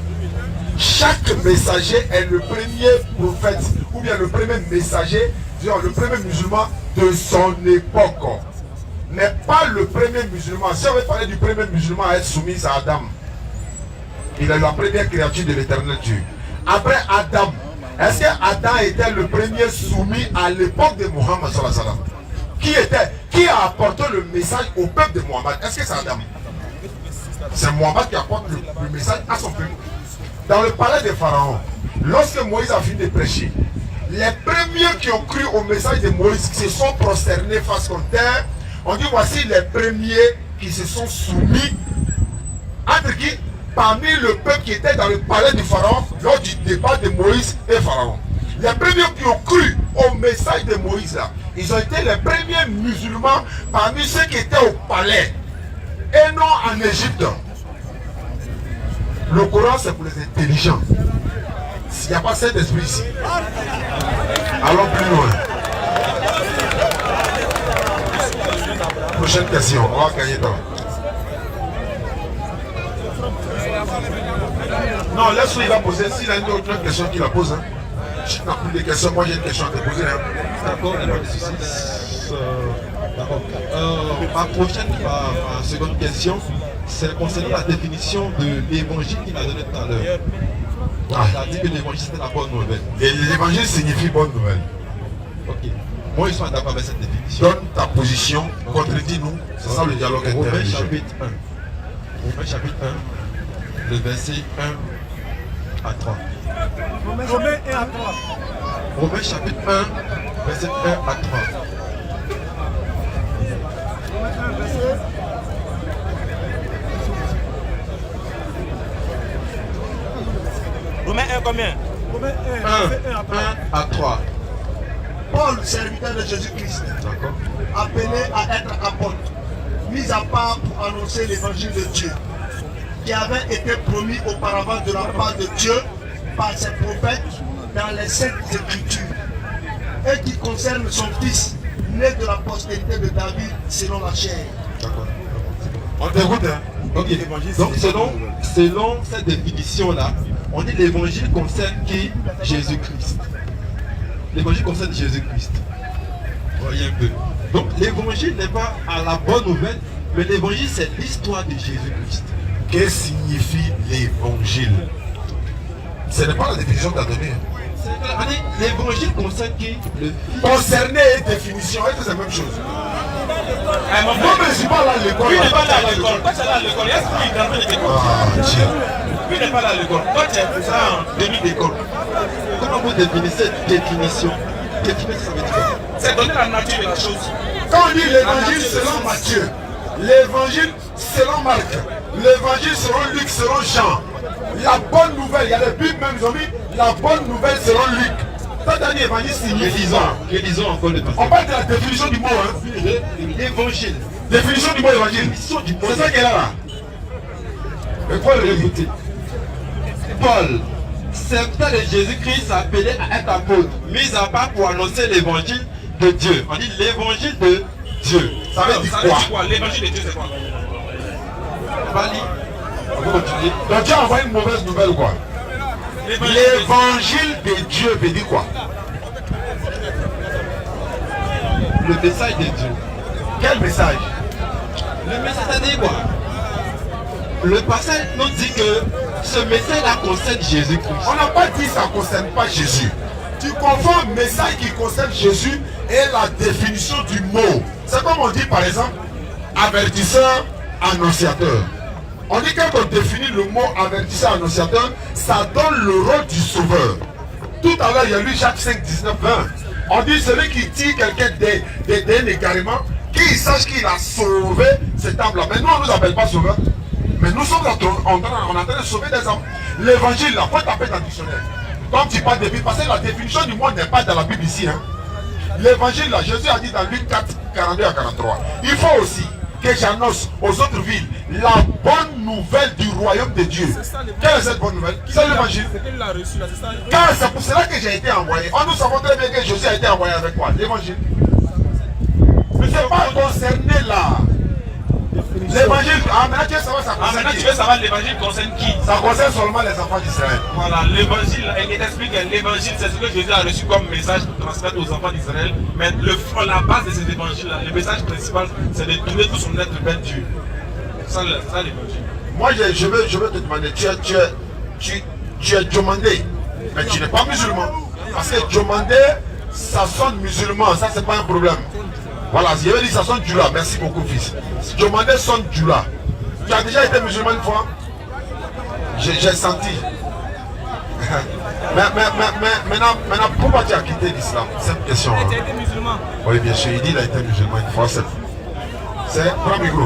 Chaque messager est le premier prophète, ou bien le premier messager, disons, le premier musulman de son époque. N'est pas le premier musulman. Si on veut parler du premier musulman à être soumis à Adam, il est la première créature de l'éternel Dieu. Après Adam, est-ce que Adam était le premier soumis à l'époque de Mohammed sallallahu alayhi wa sallam? Qui a apporté le message au peuple de Mohammed? Est-ce que c'est Adam? C'est Mohammed qui apporte le message à son peuple. Dans le palais de Pharaon, lorsque Moïse a fini de prêcher, les premiers qui ont cru au message de Moïse, qui se sont prosternés face contre terre, on dit voici les premiers qui se sont soumis, entre qui, parmi le peuple qui était dans le palais du Pharaon, lors du débat de Moïse et Pharaon. Les premiers qui ont cru au message de Moïse, là, ils ont été les premiers musulmans parmi ceux qui étaient au palais, et non en Égypte. Le Coran, c'est pour les intelligents. S'il n'y a pas cet esprit ici, allons plus loin. Prochaine question, on va gagner temps. Non, laisse-le, il va poser. S'il a une autre question qu'il la pose. Hein. Si tu n'as plus de questions, moi j'ai une question à te poser. Hein. D'accord, il n'y a pas de soucis. D'accord. Ma prochaine, ma seconde question, c'est concernant la définition de l'évangile qu'il a donné tout à l'heure. Il a dit que l'évangile c'était la bonne nouvelle. L'évangile signifie bonne nouvelle. Ok. Moi, ils sont d'accord avec cette définition. Donne ta position, contredis-nous. C'est ça le dialogue Romains interreligieux. chapitre 1. Romains chapitre 1, le verset 1 à 3. Romains 1 à 3. Romains chapitre 1, verset 1 à 3. Romains 1 combien? Romains 1, 1 verset 1 à 3. à 3. Paul, serviteur de Jésus-Christ, D'accord. appelé à être apôtre, mis à part pour annoncer l'évangile de Dieu, qui avait été promis auparavant de la part de Dieu par ses prophètes dans les saintes écritures, et qui concerne son fils, né de la postérité de David selon la chair. D'accord. On t'écoute, hein? Ok. Donc selon cette définition-là, on dit l'évangile concerne qui? Jésus-Christ. L'évangile concerne Jésus-Christ. Voyez un peu. Donc l'évangile n'est pas à la bonne nouvelle, mais l'évangile c'est l'histoire de Jésus-Christ. Qu'est-ce que signifie l'évangile? Ce n'est pas la définition que tu as donnée. On dit l'évangile concerne qui? Le Fils. Concerné et définition, c'est la même chose. Mon Non, frère, mais je suis pas là à l'école. lui n'est pas là à l'école. Toi, tu es là à l'école. Est-ce qu'il est en train de t'écouter? Ah, tiens. Lui n'est pas là à l'école. Toi, tu es ça en demi d'école. Comment vous définissez cette définition? Définir ça veut dire quoi? C'est donner la nature de la chose. Quand on dit l'évangile selon Matthieu, l'évangile selon Marc, l'évangile selon Luc, selon Jean, la bonne nouvelle, il y a des Bibles même, ils ont mis la bonne nouvelle selon Luc. Ça dernier évangile signifie ça. Relisons encore le passage. On parle de la définition du mot, hein. L'évangile. Définition du mot évangile. C'est ça qu'elle a là. Mais quoi le écouter? Paul, serviteur de Jésus-Christ, appelé à être apôtre, mis à part pour annoncer l'évangile de Dieu. On dit l'évangile de Dieu. Ça veut dire Ça veut quoi? dire quoi? L'évangile de Dieu, c'est quoi? On va lire. On va continuer. Donc tu as envoyé une mauvaise nouvelle ou quoi? L'évangile de Dieu. L'évangile de Dieu veut dire quoi? Le message de Dieu. Quel message? Le message, ça dit quoi? Le passage nous dit que ce message-là concerne Jésus-Christ. On n'a pas dit que ça ne concerne pas Jésus. Tu confonds un message qui concerne Jésus et la définition du mot. C'est comme on dit par exemple avertisseur, annonciateur. On dit quand on définit le mot avertisseur, annonciateur, ça donne le rôle du sauveur. Tout à l'heure, il y a lu Jacques 5, 19, 20. On dit celui qui tire quelqu'un d'un égarement, qu'il sache qu'il a sauvé cet âme-là. Mais nous, on ne nous appelle pas sauveur. Mais nous sommes en train de sauver des âmes. L'évangile, là, faut taper dans le dictionnaire. Quand tu parles de Bible, parce que la définition du mot n'est pas dans la Bible ici. Hein. L'évangile, là, Jésus a dit dans Luc 4, 42 à 43. Il faut aussi que j'annonce aux autres villes la bonne nouvelle du royaume de Dieu. Quelle est cette bonne nouvelle? C'est l'évangile. Car c'est pour cela que j'ai été envoyé. Oh, nous savons très bien que Jésus a été envoyé avec quoi? L'évangile. Mais ce n'est pas concerné là. L'évangile, ah maintenant tu veux savoir ça concerne qui? Tu veux savoir l'évangile concerne qui? Ça concerne seulement les enfants d'Israël. Voilà, l'évangile, il t'explique que l'évangile, c'est ce que Jésus a reçu comme message pour transmettre aux enfants d'Israël. Mais la base de cet évangile-là, le message principal, c'est de tourner tout son être vers Dieu. Ça l'évangile. Moi, je veux te demander, tu es Djomandé, mais tu n'es pas musulman. Parce que Djomandé, ça sonne musulman, ça c'est pas un problème. Voilà, je vais dire ça sonne Djoula, merci beaucoup fils. Djomandé sonne Djoula. Tu as déjà été musulman une fois? J'ai senti. mais maintenant, pourquoi tu as quitté l'islam? C'est une question. Hein. Tu as été musulman? Oui, bien sûr, il dit qu'il a été musulman une fois. C'est prends le micro.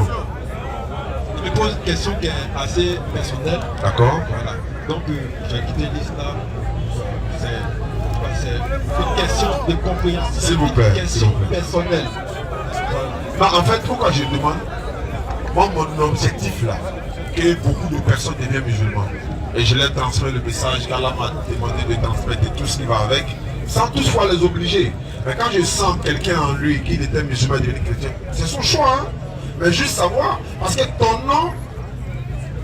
Je me pose une question qui est assez personnelle. D'accord. Voilà. Donc, j'ai quitté l'islam. C'est une question de compréhension. S'il vous plaît. Une question personnelle. Non, en fait, pourquoi je demande? Moi, mon objectif là, que beaucoup de personnes deviennent musulmans. Et je leur transmets le message qu'Allah m'a demandé de transmettre et tout ce qui va avec, sans toutefois les obliger. Mais quand je sens quelqu'un en lui qui était musulman et devenu chrétien, c'est son choix. Hein? Mais juste savoir, parce que ton nom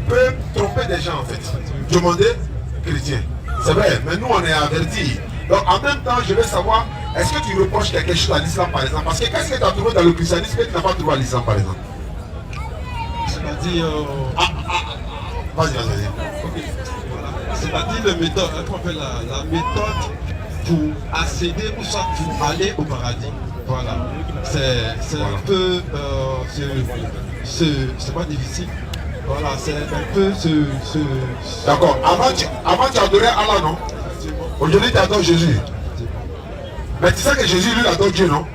peut tromper des gens en fait. Demander chrétien. C'est vrai, mais nous on est avertis. Donc en même temps, je veux savoir, est-ce que tu reproches quelque chose à l'islam par exemple? Parce que qu'est-ce que tu as trouvé dans le christianisme que tu n'as pas trouvé à l'islam par exemple? C'est-à-dire... Vas-y. Okay. Voilà. C'est-à-dire la méthode, qu'on appelle la méthode pour accéder ou soit pour aller au paradis. Voilà. C'est un peu... c'est pas difficile. Voilà, c'est un peu D'accord. Avant tu adorais Allah, non? Aujourd'hui tu adores Jésus. Mais tu sais que Jésus lui adore Dieu, non?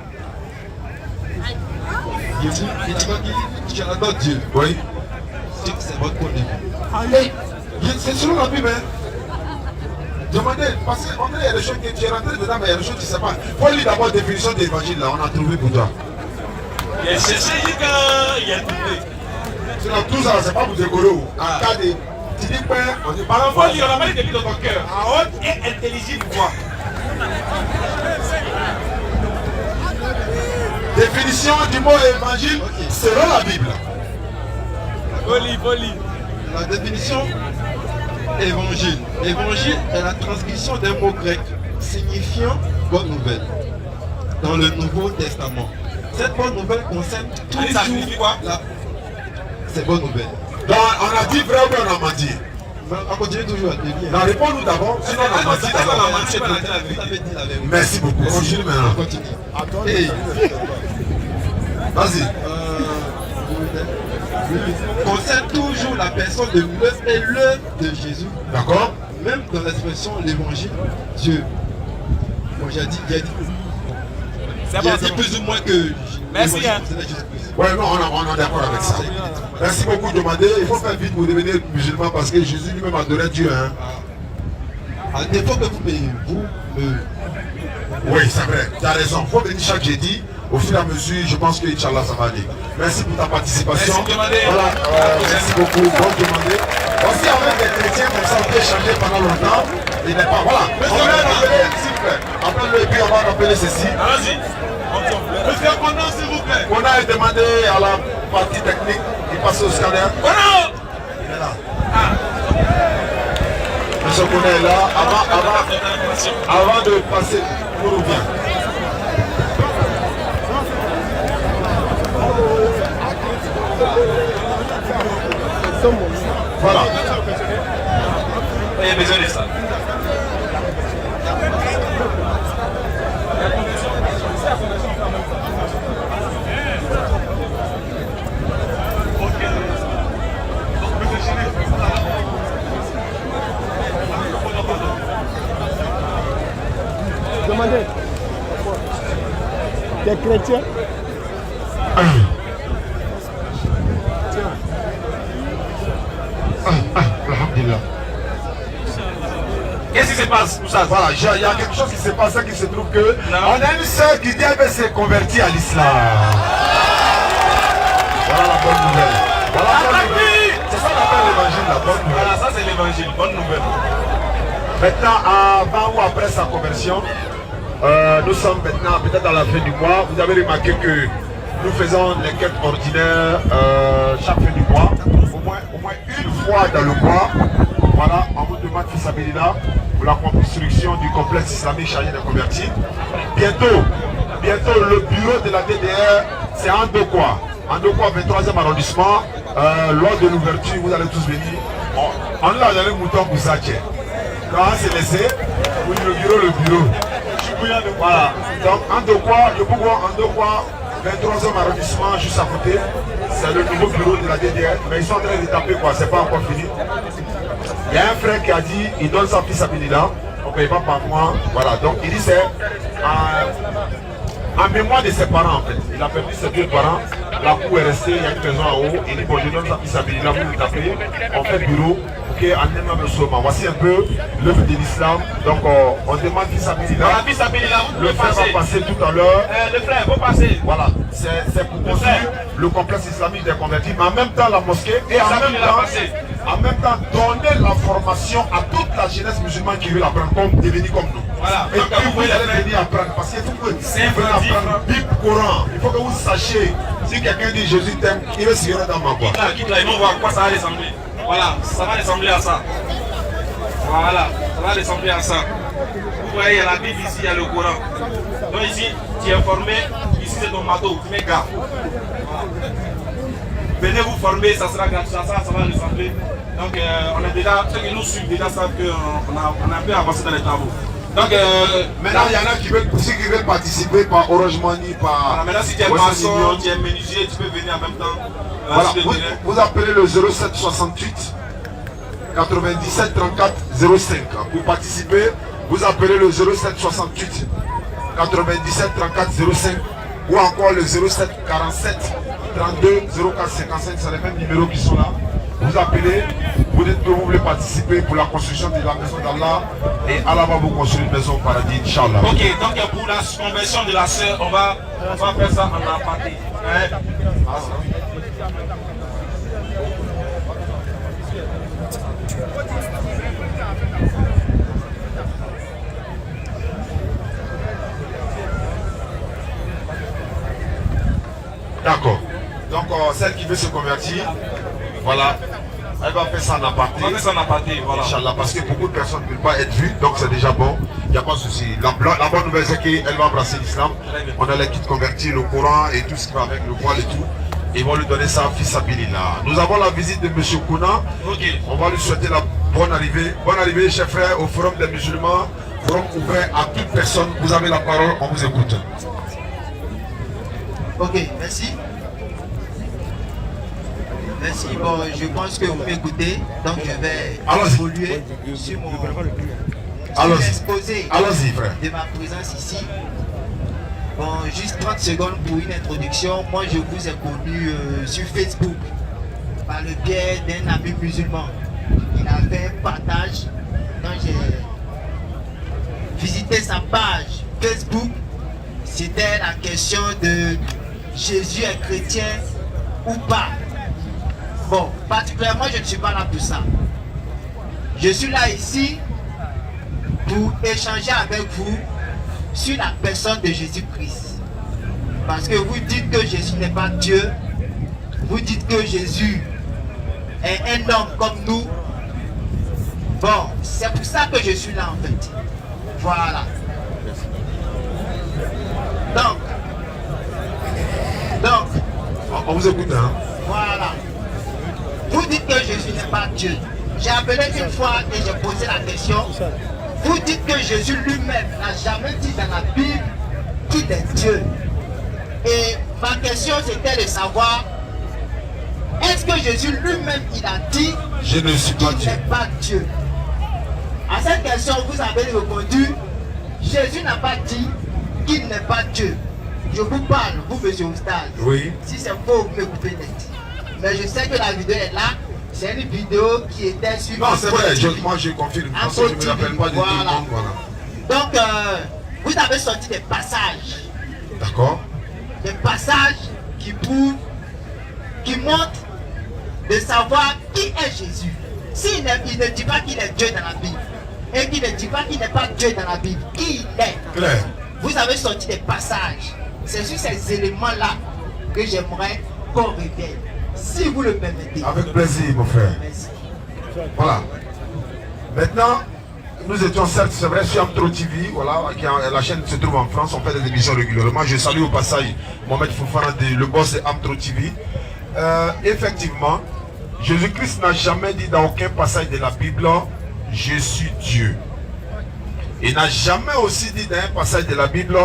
Jésus, il dit que tu adores Dieu. Oui. C'est votre point de vue. C'est selon la Bible. Demandez, parce qu'il y a des choses que tu es rentré dedans, mais il y a des choses que tu ne sais pas. Il faut lire d'abord la définition de l'évangile, là, on a trouvé pour toi. Il y a cherché, il y a trouvé. Sinon, tout ça, c'est pas pour décoller. En cas de. Tu dis quoi? On dit par exemple, il y a la de dans ton cœur, en haute et intelligible voix. Définition du mot évangile selon la Bible. Poli. La définition évangile. Évangile est la transcription d'un mot grec signifiant bonne nouvelle dans le Nouveau Testament. Cette bonne nouvelle concerne toujours la... C'est bonne nouvelle. Donc on a dit vrai ou on a menti? On continue toujours à dire. Non, réponds-nous d'abord, sinon on a menti d'abord. Merci beaucoup. Continue maintenant. Continue. Vas-y. Concerne toujours la personne de l'œuvre et l'œuvre de Jésus. D'accord. Même dans l'expression l'évangile, Dieu. Moi j'ai dit plus ou moins que. Merci. Ouais, non, on est d'accord avec ça. Merci beaucoup de demander. Il faut faire vite pour devenir musulman parce que Jésus lui-même adorait Dieu. Hein. À défaut que vous Oui, c'est vrai. Tu as raison. Il faut venir chaque jeudi. Au fur et à mesure, je pense que Inch'Allah, ça va aller. Merci pour ta participation. Voilà, merci beaucoup. Bon demander. Aussi, avec des chrétiens comme ça, on peut échanger pendant longtemps. Il n'est pas. Voilà. On va l'appeler, s'il vous plaît. Appelle-le et puis on va appeler ceci. Allons-y. Monsieur Kono, s'il vous plaît. On a demandé à la partie technique. Il passe au scanner. Kono! Il est là. Monsieur Kono est là. Avant de passer, pour ou bien. Voilà. Il y a besoin de ça. Demandez. T'es chrétien? Alhamdulillah. Qu'est-ce qui se passe, Moussa? Voilà, il y a quelque chose qui s'est passé qui se trouve que on a une sœur qui dit qu'elle s'est convertie à l'islam. Voilà la bonne nouvelle. Voilà la bonne nouvelle. C'est ça qu'on appelle l'évangile, la bonne nouvelle. Voilà, ça c'est l'évangile, bonne nouvelle. Maintenant, avant ou après sa conversion, nous sommes maintenant peut-être à la fin du mois. Vous avez remarqué que nous faisons les quêtes ordinaires chaque fin du mois, au moins une fois dans le mois. Voilà, on vous demande Fissabilillah pour la construction du complexe islamique chargé de convertis. Bientôt, le bureau de la DDR, c'est en Ndokwa. En Ndokwa, 23e arrondissement. Lors de l'ouverture, vous allez tous venir. On a dans le mouton pour ça, tiens. Quand on s'est laissé, vous inaugurez le bureau. Voilà. Donc, en Ndokwa, le pouvoir en Ndokwa, 23e arrondissement, juste à côté. C'est le nouveau bureau de la DDR. Mais ils sont en train de taper quoi, c'est pas encore fini. Il y a un frère qui a dit, il donne sa fille Sabilillah, on ne paye pas par mois. Voilà, donc il dit c'est en mémoire de ses parents en fait. Il a perdu ses deux parents, la cour est restée, il y a une maison en haut. Il dit bon, je donne sa fille Sabilillah, vous nous tapez, on fait bureau, ok, en aimant le soma. Voici un peu l'œuvre de l'islam. Donc on demande fille Sabilillah. La fille Sabilillah, le frère va passer tout à l'heure. Le frère, vous passez. Voilà, c'est pour construire le complexe islamique des convertis, mais en même temps la mosquée et en même temps donner la formation à toute la jeunesse musulmane qui veut l'apprendre, comme devenir comme nous. Voilà. Et puis vous allez venir apprendre, parce qu'il faut que vous apprendre Bible, Coran. Il faut que vous sachiez, si quelqu'un dit Jésus t'aime, il va se tirer dans ma voix. Quitte là, ils vont voir à quoi ça va ressembler. Voilà, ça va ressembler à ça. Voilà, ça va ressembler à ça. Vous voyez, il y a la Bible ici, il y a le Coran. Donc ici, tu es formé, ici c'est ton bateau, tu mets gars. Venez vous former, ça sera gratuit, ça va ressembler. Donc on a déjà, ceux qui nous suivent déjà savent qu'on a un peu avancé dans les travaux. Donc, maintenant, il y en a qui veulent participer par Orange Money, par. Maintenant, si tu es maçon, tu es menuisier, tu peux venir en même temps. Voilà, vous appelez le 07 68 97 34 05. Pour participer, vous appelez le 07 68 97 34 05 ou encore le 07 47 32 04 55. C'est les mêmes numéros qui sont là. Vous appelez, vous dites que vous voulez participer pour la construction de la maison d'Allah et Allah va vous construire une maison au paradis, Inch'Allah. Ok, donc pour la conversion de la sœur, on va faire ça en aparté. Hein? D'accord. Donc celle qui veut se convertir, voilà, elle va faire ça en aparté. On va faire ça en aparté, voilà. Inch'Allah, parce que beaucoup de personnes ne veulent pas être vues, donc c'est déjà bon, il n'y a pas de souci. La bonne nouvelle c'est qu'elle va embrasser l'islam. On a les kits convertis, le Coran et tout ce qui va avec le voile et tout. Ils vont lui donner ça à Fils Abilillah. Nous avons la visite de M. Kouna. Okay. On va lui souhaiter la bonne arrivée. Bonne arrivée, chers frères, au Forum des musulmans. Forum ouvert à toute personne. Vous avez la parole, on vous écoute. Ok, merci. Merci, bon, je pense que vous m'écoutez, donc je vais évoluer sur mon exposé de ma présence ici. Bon, juste 30 secondes pour une introduction. Moi, je vous ai connu sur Facebook par le biais d'un ami musulman. Il a fait un partage, donc j'ai visité sa page Facebook. C'était la question de Jésus est chrétien ou pas. Bon, particulièrement, je ne suis pas là pour ça. Je suis là ici pour échanger avec vous sur la personne de Jésus-Christ. Parce que vous dites que Jésus n'est pas Dieu. Vous dites que Jésus est un homme comme nous. Bon, c'est pour ça que je suis là en fait. Voilà. Donc, on vous écoute, hein? Voilà. Vous dites que Jésus n'est pas Dieu. J'ai appelé une fois et j'ai posé la question. Vous dites que Jésus lui-même n'a jamais dit dans la Bible qu'il est Dieu. Et ma question c'était de savoir, est-ce que Jésus lui-même il a dit je ne suis pas qu'il n'est pas Dieu? À cette question, vous avez répondu, Jésus n'a pas dit qu'il n'est pas Dieu. Je vous parle, vous monsieur Oustaz. Oui. Si c'est faux, vous me coupez net. Mais je sais que la vidéo est là. C'est une vidéo qui était sur... Non, c'est vrai, moi je confirme. Parce que je ne me rappelle pas du tout. Voilà. Donc, vous avez sorti des passages. D'accord. Des passages qui prouvent, qui montrent de savoir qui est Jésus. S'il ne dit pas qu'il est Dieu dans la Bible, et qu'il ne dit pas qu'il n'est pas Dieu dans la Bible, qui il est? Claire. Vous avez sorti des passages. C'est sur ces éléments-là que j'aimerais qu'on révèle. Si vous le permettez. Avec plaisir, mon frère. Merci. Voilà. Maintenant, nous étions certes, c'est vrai, sur Amtro TV, voilà, la chaîne se trouve en France, on fait des émissions régulièrement. Je salue au passage Mohamed Foufana, le boss de Amtro TV. Effectivement, Jésus-Christ n'a jamais dit dans aucun passage de la Bible, je suis Dieu. Il n'a jamais aussi dit dans un passage de la Bible,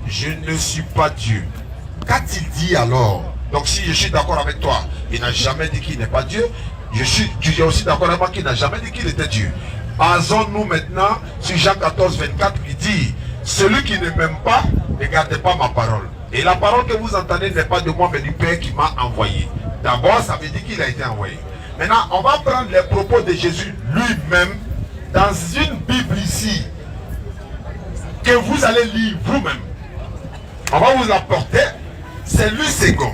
je ne suis pas Dieu. Qu'a-t-il dit alors? Donc si je suis d'accord avec toi, il n'a jamais dit qu'il n'est pas Dieu. Tu es aussi d'accord avec moi qu'il n'a jamais dit qu'il était Dieu. Basons-nous maintenant sur Jean 14, 24 qui dit, celui qui ne m'aime pas, ne gardez pas ma parole. Et la parole que vous entendez n'est pas de moi, mais du Père qui m'a envoyé. D'abord, ça veut dire qu'il a été envoyé. Maintenant, on va prendre les propos de Jésus lui-même dans une Bible ici, que vous allez lire vous-même. On va vous apporter, c'est lui second.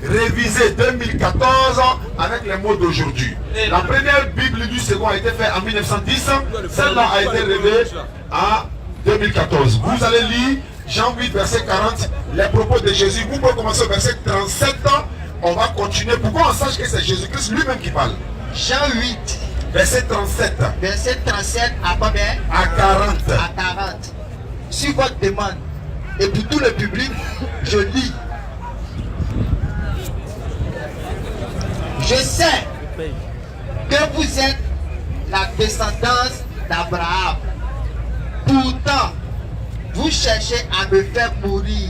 Révisé 2014 avec les mots d'aujourd'hui. La première Bible du second a été faite en 1910. Celle-là a été révélée en 2014. Vous allez lire Jean 8, verset 40, les propos de Jésus. Vous pouvez commencer au verset 37. On va continuer. Pourquoi on sache que c'est Jésus-Christ lui-même qui parle? Jean 8, verset 37. Verset 37 à combien? À 40. À 40. Sur votre demande. Et pour tout le public, je lis. Je sais que vous êtes la descendance d'Abraham, Pourtant, vous cherchez à me faire mourir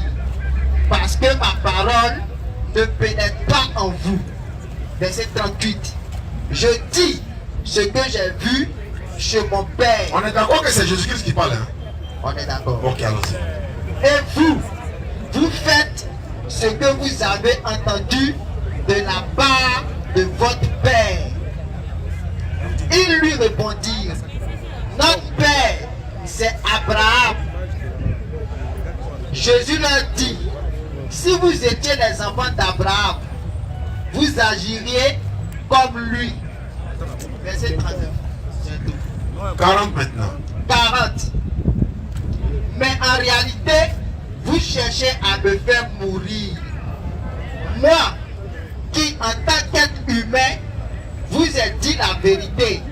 parce que ma parole ne pénètre pas en vous. Verset 38. Je dis ce que j'ai vu chez mon Père. On est d'accord que c'est Jésus-Christ qui parle. Hein? On est d'accord. Ok, allons-y. Et vous faites ce que vous avez entendu de la part de votre Père. Ils lui répondirent, notre Père, c'est Abraham. Jésus leur dit, si vous étiez les enfants d'Abraham, vous agiriez comme lui. Verset 39. 40 maintenant. 40. Mais en réalité, vous cherchez à me faire mourir. Moi, qui en tant qu'être humain, vous ai dit la vérité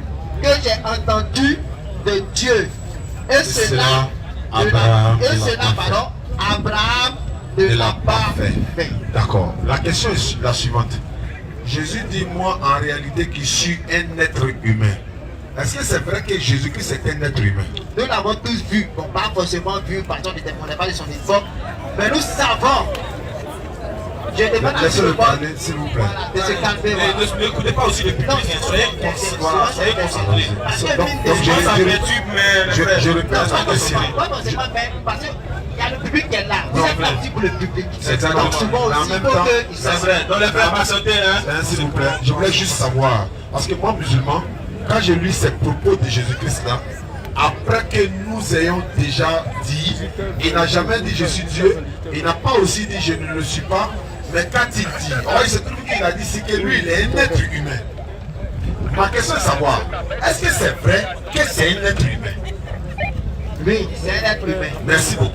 que j'ai entendue de Dieu. Et cela, Abraham Abraham ne l'a pas fait. D'accord. La question est la suivante. Jésus dit, moi, en réalité, qui suis un être humain. Est-ce que c'est vrai que Jésus-Christ est un être humain? Nous l'avons tous vu. Bon, pas forcément vu, parce qu'on ne dépendait pas de son effort. Mais nous savons. Je demande à laissez-le parler, s'il vous plaît. Voilà, de se calmer. Ne m'écoutez pas aussi le public. Soyez concentrés. Parce que Donc, je répète la question. parce qu'il y a le public qui est là. Vous êtes là aussi pour le public. C'est exactement. Donc souvent En aussi, même il faut temps, qu'ils C'est vrai. Donc les frères patienter, hein. S'il vous plaît, je voulais juste savoir. Parce que moi, musulman, quand j'ai lu ces propos de Jésus-Christ là, après que nous ayons déjà dit, il n'a jamais dit je suis Dieu, il n'a pas aussi dit je ne le suis pas, mais quand il dit, il se trouve qu'il a dit c'est que lui il est un être humain. Ma question est de savoir, est-ce que c'est vrai que c'est un être humain? Oui, c'est un être humain. Merci beaucoup.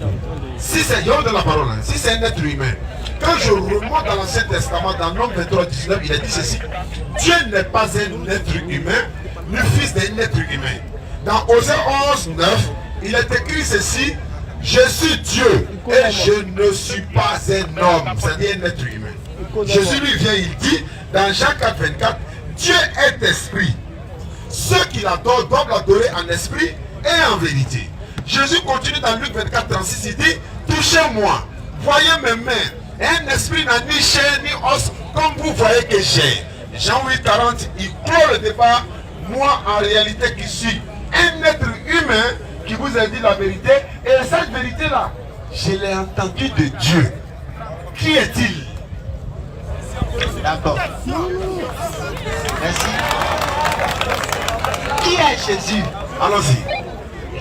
Si c'est de la parole, hein, si c'est un être humain, quand je remonte dans l'Ancien Testament, dans Nombre 23, 19, il a dit ceci: Dieu n'est pas un être humain, le fils d'un être humain. Dans Osée 11, 9, il est écrit ceci: je suis Dieu et je ne suis pas un homme, c'est-à-dire un être humain. Jésus lui vient, il dit dans Jean 4, 24, Dieu est esprit. Ceux qui l'adorent doivent l'adorer en esprit et en vérité. Jésus continue dans Luc 24, 36, il dit, touchez-moi, voyez mes mains. Un esprit n'a ni chair ni os, comme vous voyez que j'ai. Jean 8, 40, il clôt le débat. Moi, en réalité, qui suis un être humain qui vous a dit la vérité, et cette vérité-là, je l'ai entendue de Dieu. Qui est-il? D'accord. Merci. Qui est Jésus? Allons-y.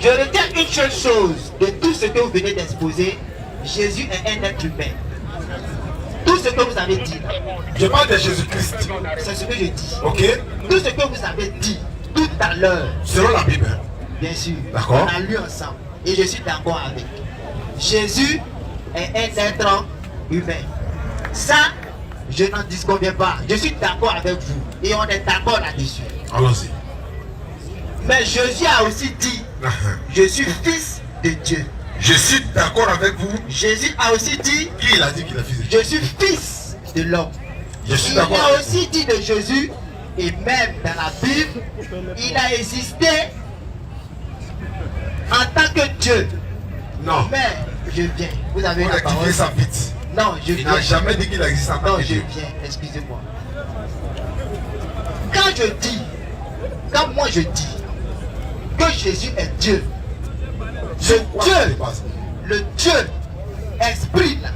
Je retiens une seule chose de tout ce que vous venez d'exposer. Jésus est un être humain. Tout ce que vous avez dit, Je parle de Jésus-Christ. c'est ce que je dis. Ok? Tout ce que vous avez dit tout à l'heure, Selon la Bible. Hein? bien sûr, D'accord. on a lu ensemble. Et je suis d'accord avec. Jésus est un être humain. Ça, je n'en disconviens pas. Je suis d'accord avec vous. Et on est d'accord là-dessus. Allons-y. Mais Jésus a aussi dit, je suis fils de Dieu. Je suis d'accord avec vous. Jésus a aussi dit, Qui il a dit qu'il est fils de Dieu? je suis fils de l'homme. Je suis Il d'accord a avec aussi dit de Jésus, et même dans la Bible, il a existé en tant que Dieu. vous. Non. Mais je viens. Vous avez On la a parole. rectifié ça vite. Non, je Il viens. n'a jamais dit qu'il existe en tant Non, que je Dieu. viens. Excusez-moi. Quand moi je dis que Jésus est Dieu, le Dieu esprit là,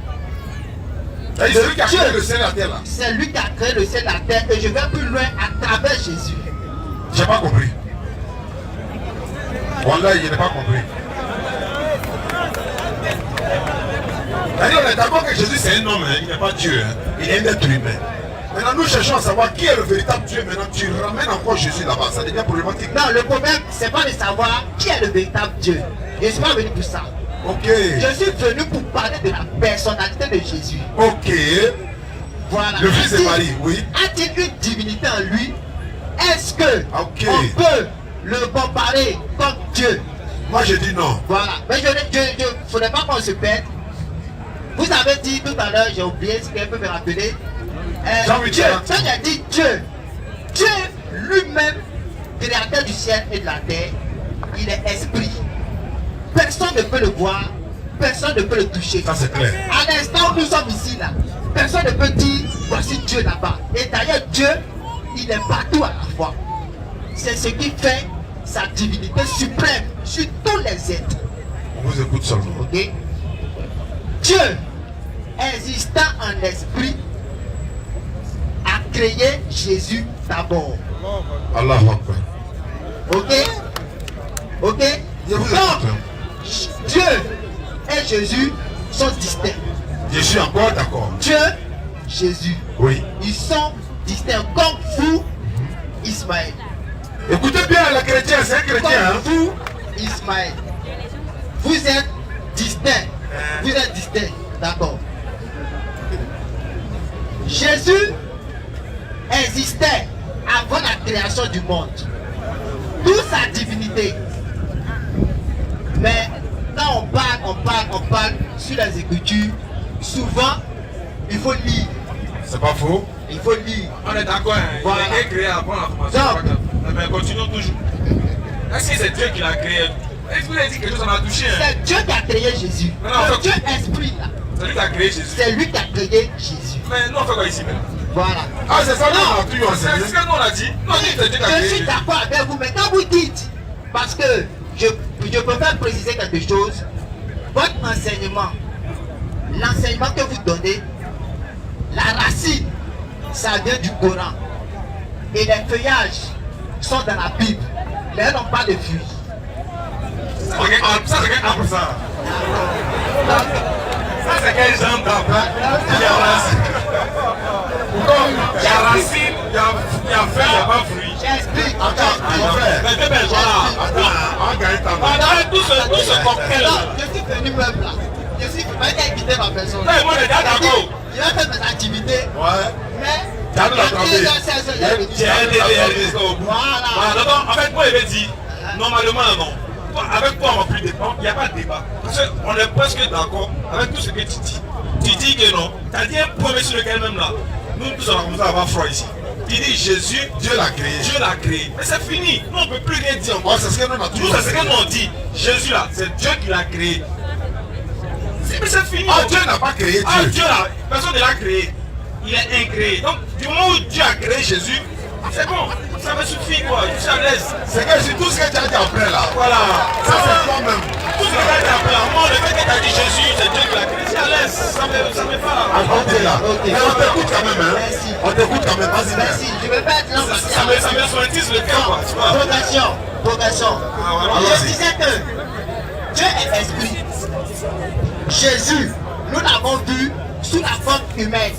C'est celui qui a créé le ciel et la terre là. c'est lui qui a créé le ciel et la terre, et je vais plus loin à travers Jésus. J'ai pas compris. Wallah, je n'ai pas compris. C'est-à-dire, on est d'accord que Jésus c'est un homme, hein. Il n'est pas Dieu, hein. Il est un être humain. Maintenant, nous cherchons à savoir qui est le véritable Dieu. Maintenant, tu ramènes encore Jésus là-bas, ça devient problématique. Non, le problème, c'est pas de savoir qui est le véritable Dieu. Je ne suis pas venu pour ça. Ok. Je suis venu pour parler de la personnalité de Jésus. Ok. Voilà. Le fils de Marie, oui. A-t-il une divinité en lui? Est-ce que Ok. on peut le comparer comme Dieu? Moi, je dis non. Voilà. Mais je ne faudrait pas qu'on se perde. Vous avez dit tout à l'heure, j'ai oublié ce qu'elle peut me rappeler. Dieu, quand j'ai dit Dieu, Dieu lui-même, créateur du ciel et de la terre, il est esprit. personne ne peut le voir, personne ne peut le toucher. Ça c'est clair. À l'instant où nous sommes ici là, personne ne peut dire voici Dieu là-bas. Et d'ailleurs Dieu, il est partout à la fois. C'est ce qui fait sa divinité suprême sur tous les êtres. On vous écoute seulement. Ok? Dieu, existant en esprit, a créé Jésus d'abord. Allah Akbar. Ok? Ok? Je vous Donc, écoute. Dieu et Jésus sont distincts. Je suis encore d'accord. Dieu, Jésus, Oui. ils sont distincts comme vous, Ismaël. Écoutez bien, le chrétien, c'est un chrétien. Hein? Comme vous, Ismaël. Vous êtes distincts. Vous êtes distincts. D'accord. Jésus existait avant la création du monde. D'où sa divinité. Mais quand on parle sur les Écritures, souvent, il faut lire. C'est pas faux. Il faut lire. On est d'accord, hein. Voilà. Il a été créé avant la formation. Mais continuons toujours. Est-ce que c'est Dieu qui l'a créé? Est-ce que vous avez dit quelque chose, ça m'a touché? Hein? C'est Dieu qui a créé Jésus. Mais non, Le Dieu esprit là. C'est lui qui a créé Jésus. C'est lui qui a créé Jésus. Mais nous on fait quoi ici maintenant? Voilà. Ah, c'est ça, on a tout C'est enseigné. ce que nous on a dit. Nous on dit que c'est Dieu qui a Je créé suis Jésus. d'accord avec vous, mais quand vous dites, parce que je préfère préciser quelque chose, votre enseignement, l'enseignement que vous donnez, la racine, ça vient du Coran. Et les feuillages sont dans la Bible. Mais n'ont pas de fruits. Ça c'est quel arbre ça? Ça c'est quel genre d'arbre? Il y a racine. Il y a racine, il y a feuille, il n'y a pas fruit. J'explique. Mon frère. Mais deux belles voilà. Attends, on gagne ta main. Pendant tout ce cocktail là. Non, je suis venu même là. Je suis venu quitter ma personne. Ouais, moi, les gars, d'accord. Je vais faire mes activités. Ouais. Mais, T'as de la trempée. Voilà, donc, en fait, moi, il avait dit, normalement, non. Avec toi, on va plus débattre. Il n'y a pas de débat. Parce qu'on est presque d'accord avec tout ce que tu dis. Tu dis que non. Tu as dit un premier sur lequel même là. Nous tous, on a commencé à avoir froid ici. Il dit Jésus, Dieu l'a créé. Dieu l'a créé. Mais c'est fini. Nous, on ne peut plus rien dire Oh, encore. c'est ce que nous on a Nous, toujours c'est ce que nous on dit. Jésus là, c'est Dieu qui l'a créé. Mais c'est fini. Ah, Dieu n'a pas créé Ah, Dieu. Dieu là, personne ne l'a créé. Il est incréé. Donc, du moment où Dieu a créé Jésus, c'est bon. Ça me suffit quoi. Je suis à l'aise. C'est que c'est tout ce que tu as dit après là. Voilà. Ça c'est toi-même. Tout ce que tu as dit après, moi, le fait que tu as dit Jésus, c'est Dieu qui l'a créé. Je suis à l'aise. Ça me parle. Alhamdulillah. Ok. Mais on t'écoute quand même, hein. Merci. On t'écoute quand même. Vas-y, Merci. Je ne vais pas être là. Ça me sointise le cœur quoi. Tu vois. Progression. voilà. Je disais que Dieu est esprit. Jésus, nous l'avons vu sous la forme humaine.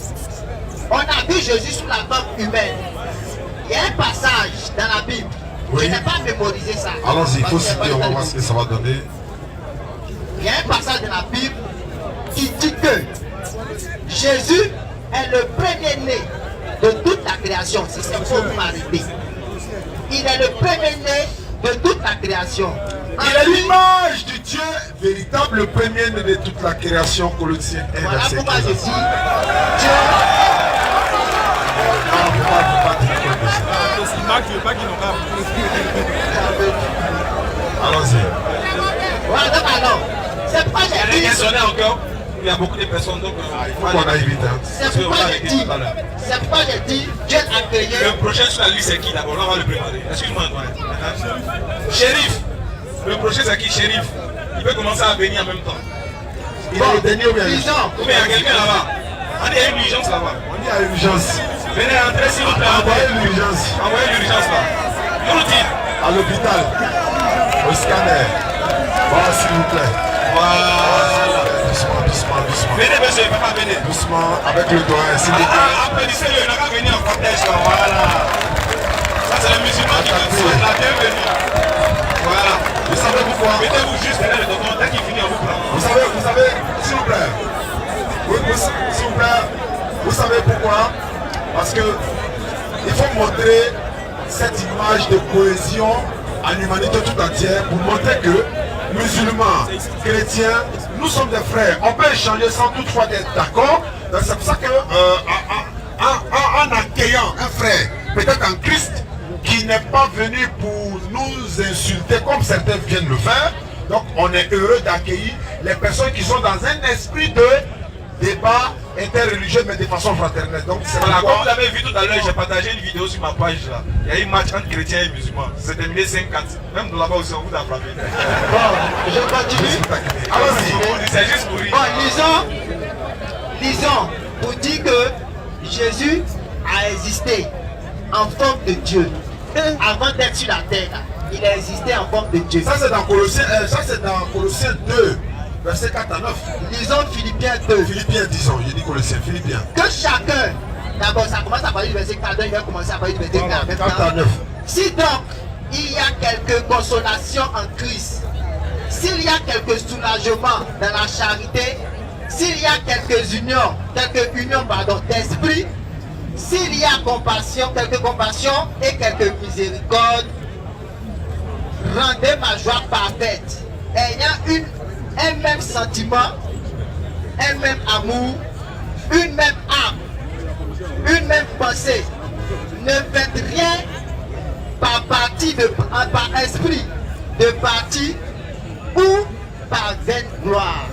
On a vu Jésus sous la forme humaine. Il y a un passage dans la Bible. Oui. Je n'ai pas mémorisé ça. Allons-y, il faut Parce que citer, on va voir ce que ça va donner. Il y a un passage dans la Bible qui dit que Jésus est le premier-né de toute la création. Si c'est faux, vous m'arrêtez. Il est le premier-né de toute la création. Il est l'image du Dieu véritable, le premier de toute la création. Colossiens 1, Voilà verset pourquoi 15. je dis Dieu. Allons-y. Voilà, donc alors, c'est pourquoi Il y a j'ai rien dit. sonné encore. Il y a beaucoup de personnes donc. Il faut qu'on aille vite. Hein. C'est pourquoi j'ai dit. C'est pourquoi j'ai dit Dieu a créé. Le prochain sur la liste c'est qui d'abord? Là on va le préparer. Excuse-moi Antoine. Shérif. Le prochain c'est qui? Shérif. Il peut commencer à venir en même temps. Il est le dernier ou bien le Disons, Ou bien il y a quelqu'un là-bas. On est à une urgence là-bas. On dit à l'urgence. Venez entrer s'il vous plaît. Envoyez l'urgence Envoyez l'urgence là. Nous à l'hôpital, au scanner. Voilà, s'il vous plaît. Voilà. Doucement, doucement, doucement. Venez monsieur, papa venez. Doucement, avec le doigt, s'il vous plaît. Applaudissez-le, il n'a qu'à venir en cortège là. Voilà. Ça c'est le musulman qui vous souhaite la bienvenue. Voilà. Vous savez pourquoi? Mettez-vous juste derrière le tonton, dès qu'il finit on vous prend. Vous savez, s'il vous plaît. Oui, s'il vous plaît. Vous savez pourquoi? Parce que il faut montrer cette image de cohésion en humanité tout entière pour montrer que musulmans, chrétiens, nous sommes des frères. On peut échanger sans toutefois être d'accord. C'est pour ça que en accueillant un frère, peut-être en Christ, qui n'est pas venu pour nous insulter comme certains viennent le faire, Donc on est heureux d'accueillir les personnes qui sont dans un esprit de débat interreligieux mais de façon fraternelle. Donc c'est voilà, pourquoi... comme vous l'avez vu tout à l'heure, j'ai partagé une vidéo sur ma page là. Il y a eu un match entre chrétiens et musulmans. C'est terminé 5-4. Même de là-bas aussi on vous a frappé. Bon, je continue. Allons-y. C'est juste pour rire. Bon, lisons pour dire que Jésus a existé en forme de Dieu. Avant d'être sur la terre, là, il a existé en forme de Dieu. Ça c'est dans Colossiens 2, verset 4 à 9. Lisons Philippiens 2. Philippiens, disons, j'ai dit Colossiens, Philippiens. Que chacun, d'abord ça commence à parler du verset 4, il va commencer à parler du verset 4. 4 à 9. Si donc il y a quelques consolations en Christ, s'il y a quelques soulagements dans la charité, s'il y a quelques unions d'esprit, s'il y a quelques compassions et quelques miséricordes, rendez ma joie parfaite, ayant un même sentiment, un même amour, une même âme, une même pensée. Ne faites rien par esprit de parti ou par vaine gloire,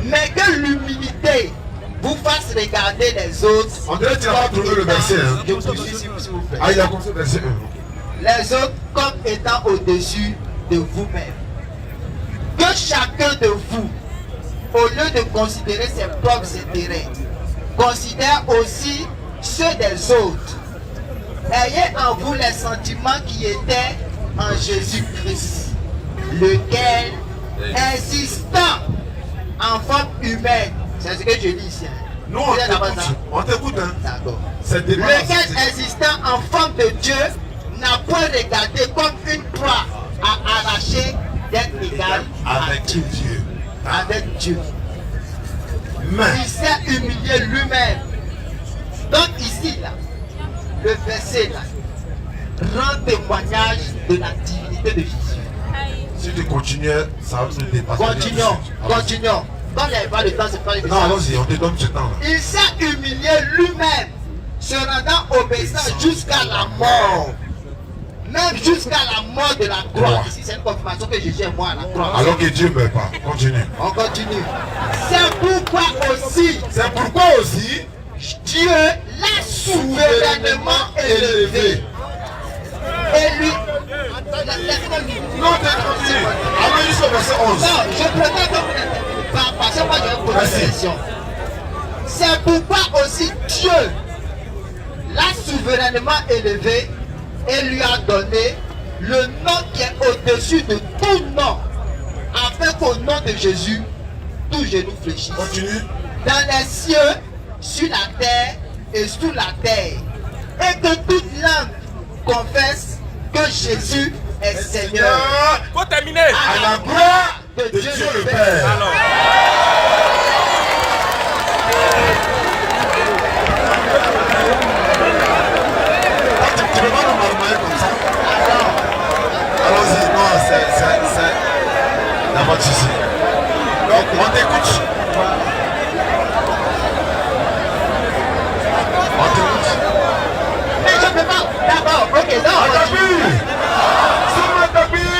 mais que l'humilité vous fasse regarder les autres. On dirait que tu n'as pas trouvé le verset. Hein? Je vous poursuis s'il vous plaît. Ah, il a compris le verset 1. Les autres comme étant au-dessus de vous-même. Que chacun de vous, au lieu de considérer ses propres intérêts, considère aussi ceux des autres. Ayez en vous les sentiments qui étaient en Jésus-Christ, lequel, insistant en forme humaine, c'est ce que je dis ici. Nous, on t'écoute. Hein? D'accord. Lequel, insistant en forme de Dieu, n'a point regardé comme une proie à arracher d'être égal avec Dieu. Avec Dieu. Mais il s'est humilié lui-même. Donc ici, là, le verset là, rend témoignage de la divinité de Jésus. Si tu continuais, ça va nous dépasser. Continuons. Comme il n'y avait pas de temps, c'est pas le temps. Non, allons-y, on te donne ce temps. Il s'est humilié lui-même, se rendant obéissant jusqu'à la mort. Même jusqu'à la mort de la croix. Ici, c'est une confirmation que Jésus est mort à la croix. Alors que Dieu ne meurt pas. Continue. On continue. C'est pourquoi aussi, Dieu l'a souverainement élevé. Et lui. Non, continue. Allons jusqu'au verset 11. Non, je préfère que vous n'êtes pas. Parce que moi, je vais poser une question. C'est pourquoi aussi Dieu l'a souverainement élevé et lui a donné le nom qui est au-dessus de tout nom, afin qu'au nom de Jésus, tout genou fléchisse. Continue. Dans les cieux, sur la terre et sous la terre, et que toute langue confesse que Jésus est Seigneur. Faut terminer. À la gloire de Dieu le Père. Alors. Tu peux pas nous marmailler comme ça? Allons-y, non, c'est... Il n'y a pas de souci. Donc, on t'écoute. On t'écoute. Mais je peux pas. D'abord, ok, non. C'est mon tapis.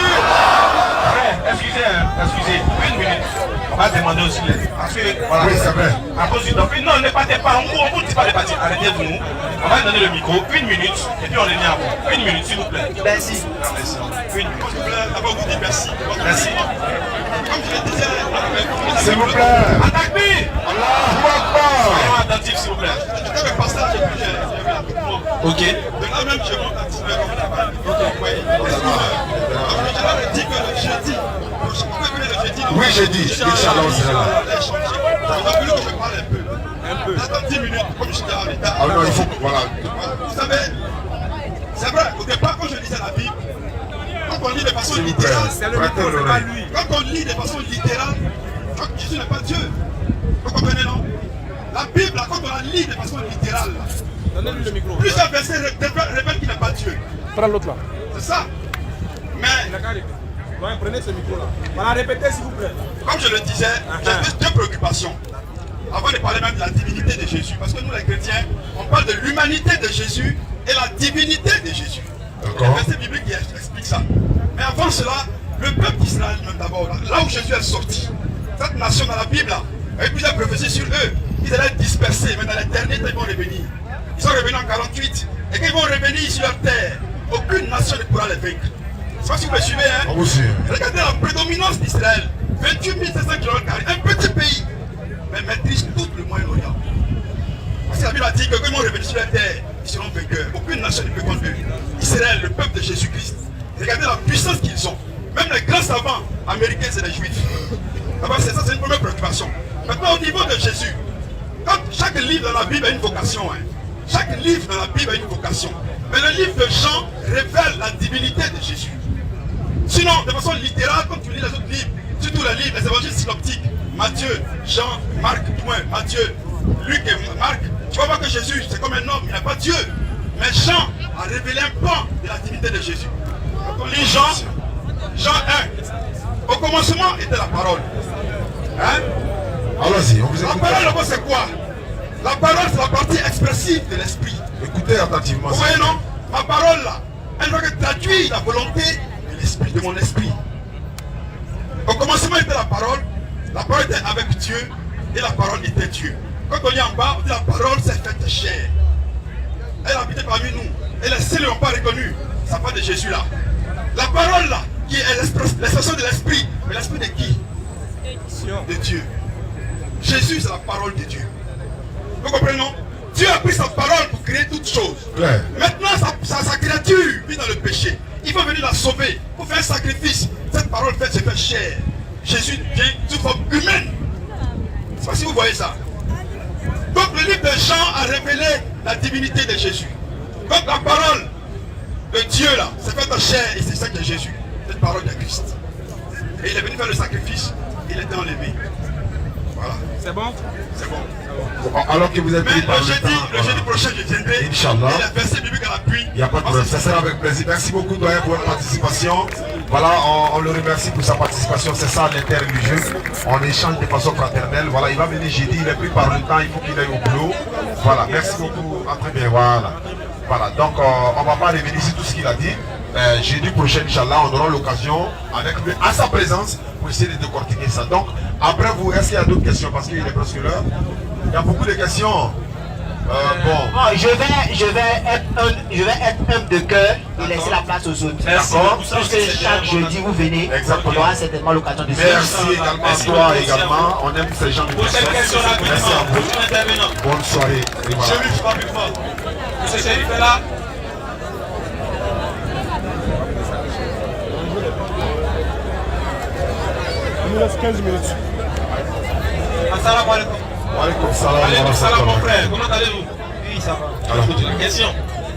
Excusez, une minute. On va demander aussi les... Parce que, voilà, oui, c'est vrai. À cause du temps. Non, ne partez pas. On vous dit pas de partir. Arrêtez-vous. On va donner le micro. 1 minute. Et puis on est mis à vous. 1 minute, s'il vous plaît. Merci. Merci. 1 minute. S'il vous plaît, d'abord vous dites merci. Merci. Comme je le disais, S'il vous plaît. Attaque-lui. Soyons attentifs, s'il vous plaît. dans le passage, j'ai vu un coup de mot. Ok. De là même, je monte à 10 heures. Je leur ai dit que le jeudi, oui, j'ai dit, Inch'Allah, on sera là. Ils ont voulu que je parle un peu. Dans 10 minutes, comme j'étais en retard. Ah non, il faut que, voilà. Vous savez, c'est vrai, au départ, quand je lisais la Bible, quand on lit de façon littérale, quand on lit de façon littérale, Jésus n'est pas Dieu. Vous comprenez, non? La Bible, quand on la lit de façon littérale, plusieurs versets révèlent qu'il n'est pas Dieu. Prends l'autre là. C'est ça. Mais, Prenez ce micro là. Voilà, répétez s'il vous plaît. comme je le disais, j'ai deux préoccupations. Avant de parler même de la divinité de Jésus, parce que nous les chrétiens, on parle de l'humanité de Jésus et la divinité de Jésus. Il y a un verset biblique qui explique ça. Mais avant cela, Le peuple d'Israël, même d'abord, là où Jésus est sorti, cette nation dans la Bible, avec plusieurs prophéties sur eux, ils allaient être dispersés, mais dans les derniers temps, ils vont revenir. Ils sont revenus en 48, et quand ils vont revenir sur leur terre, aucune nation ne pourra les vaincre. C'est pas si vous me suivez, hein? Regardez la prédominance d'Israël. 28 700 km, un petit pays, mais maîtrise tout le Moyen-Orient. Parce que la Bible a dit que quand ils vont revenir sur la terre, ils seront vainqueurs. Aucune nation ne peut contre eux. Israël, le peuple de Jésus-Christ. Regardez la puissance qu'ils ont. Même les grands savants américains, c'est des juifs. D'abord, c'est ça, c'est une première préoccupation. Maintenant, au niveau de Jésus, quand chaque livre dans la Bible a une vocation. Hein. Chaque livre dans la Bible a une vocation. Mais le livre de Jean révèle la divinité de Jésus. Sinon, de façon littérale, quand tu lis les autres livres, surtout les livres, les évangiles synoptiques, Matthieu, Jean, Marc, Matthieu, Luc et Marc, tu vas voir que Jésus, c'est comme un homme, il n'a pas Dieu. Mais Jean a révélé un pan de la divinité de Jésus. Quand on lit Jean 1, au commencement était la parole. Hein? Allons-y, on vous écoute. La parole, c'est quoi? La parole, c'est la partie expressive de l'esprit. Écoutez attentivement. Vous voyez, non? Ma parole, là, elle doit traduire la volonté de l'esprit, de mon esprit. Au commencement était la parole était avec Dieu, et la parole était Dieu. Quand on lit en bas, on dit la parole s'est faite chair. Elle habitait parmi nous. Et les cieux ne l'ont pas reconnu. Ça parle de Jésus là. La parole là, qui est l'expression de l'esprit. Mais l'esprit de qui? De Dieu. Jésus, c'est la parole de Dieu. Vous comprenez, non? Dieu a pris sa parole pour créer toutes choses. Ouais. Maintenant, sa créature vit dans le péché. Il va venir la sauver pour faire un sacrifice. Cette parole faite se fait chair. Jésus vient sous forme humaine. Je ne sais pas si vous voyez ça. Donc le livre de Jean a révélé la divinité de Jésus. Donc la parole de Dieu là, c'est fait de chair et c'est ça qui est Jésus. Cette parole de Christ. Et il est venu faire le sacrifice, il était enlevé. Voilà. C'est bon? C'est bon. Alors que vous êtes pris par le jeudi prochain, je viendrai. Inch'Allah. Et la verset biblique à l'appui. Il n'y a pas de problème, ça sera avec plaisir. Merci beaucoup, doyen, pour votre participation. Voilà, on le remercie pour sa participation. C'est ça l'interreligieux. On échange de façon fraternelle. Voilà, il va venir jeudi, il est pris par le temps, il faut qu'il aille au boulot. Voilà, merci beaucoup. Très bien, voilà. Voilà, donc on ne va pas revenir sur tout ce qu'il a dit. Jeudi prochain, Inch'Allah, on aura l'occasion, avec lui, à sa présence, pour essayer de décortiquer ça. Donc, après vous, est-ce qu'il y a d'autres questions? Parce qu'il est presque l'heure. Il y a beaucoup de questions. Je vais être homme de cœur et laisser la place aux autres. D'accord. Parce que chaque jeudi vous venez, on aura certainement l'occasion de faire. Merci également à toi également. On aime ces gens de personnes. Merci à vous. Bonne soirée. Chérif, pas plus fort. Monsieur Chérif est là. Il nous reste 15 minutes. Assalamu alaikum. Walaikum salam. Alaikum salam mon frère, comment allez-vous? Oui, ça va. Alors, La question.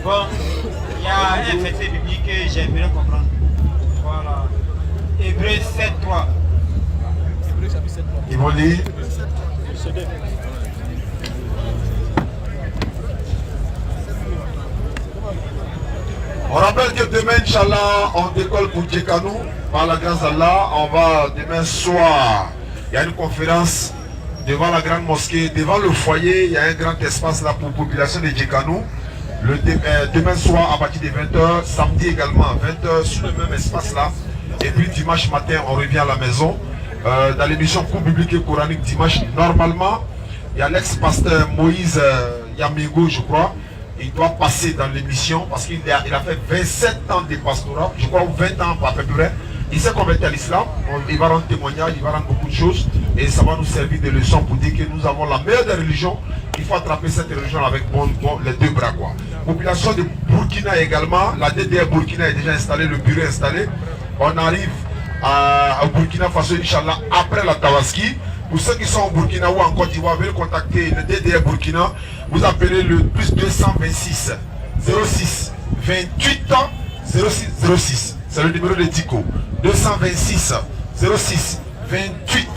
Bon, il y a un verset biblique que j'aimerais comprendre. Voilà. Hébreu 7.3. ils vont lire. On rappelle que demain, Inch'Allah, on décolle pour Djekanou. Par la grâce d'Allah, on va demain soir. Il y a une conférence devant la grande mosquée, devant le foyer. Il y a un grand espace là pour la population de Djekanou. Demain soir à partir de 20h, samedi également à 20h sur le même espace là. Et puis dimanche matin, on revient à la maison. Dans l'émission cours biblique et coranique dimanche, normalement, il y a l'ex-pasteur Moïse Yamigo, je crois. Il doit passer dans l'émission parce qu'il a fait 27 ans de pastorat, je crois, ou 20 ans à peu près. Il s'est converti à l'islam, il va rendre témoignage, il va rendre beaucoup de choses et ça va nous servir de leçon pour dire que nous avons la meilleure des religions. Il faut attraper cette religion avec les deux bras, quoi. Population de Burkina également, la DDR Burkina est déjà installée, le bureau est installé. On arrive au Burkina Faso, Inch'Allah, après la Tawaski. Pour ceux qui sont au Burkina ou en Côte d'Ivoire, veuillez contacter le DDR Burkina. Vous appelez le plus 226 06 28 06 06. C'est le numéro de Tico. 226 06 28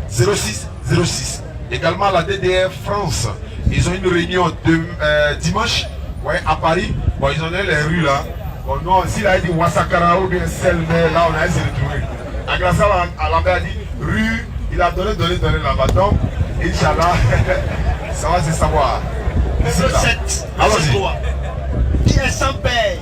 06 06. Également la DDR France. Ils ont une réunion dimanche à Paris. Bon, ils ont les rues là. Bon, non, s'il a dit Wassakara ou bien Selmer, là on a essayé de trouver. Agrassa à la a dit rue. Il a donné là-bas. Donc, Inch'Allah, ça va se savoir. Verset 7. Allons-y. Qui est sans père,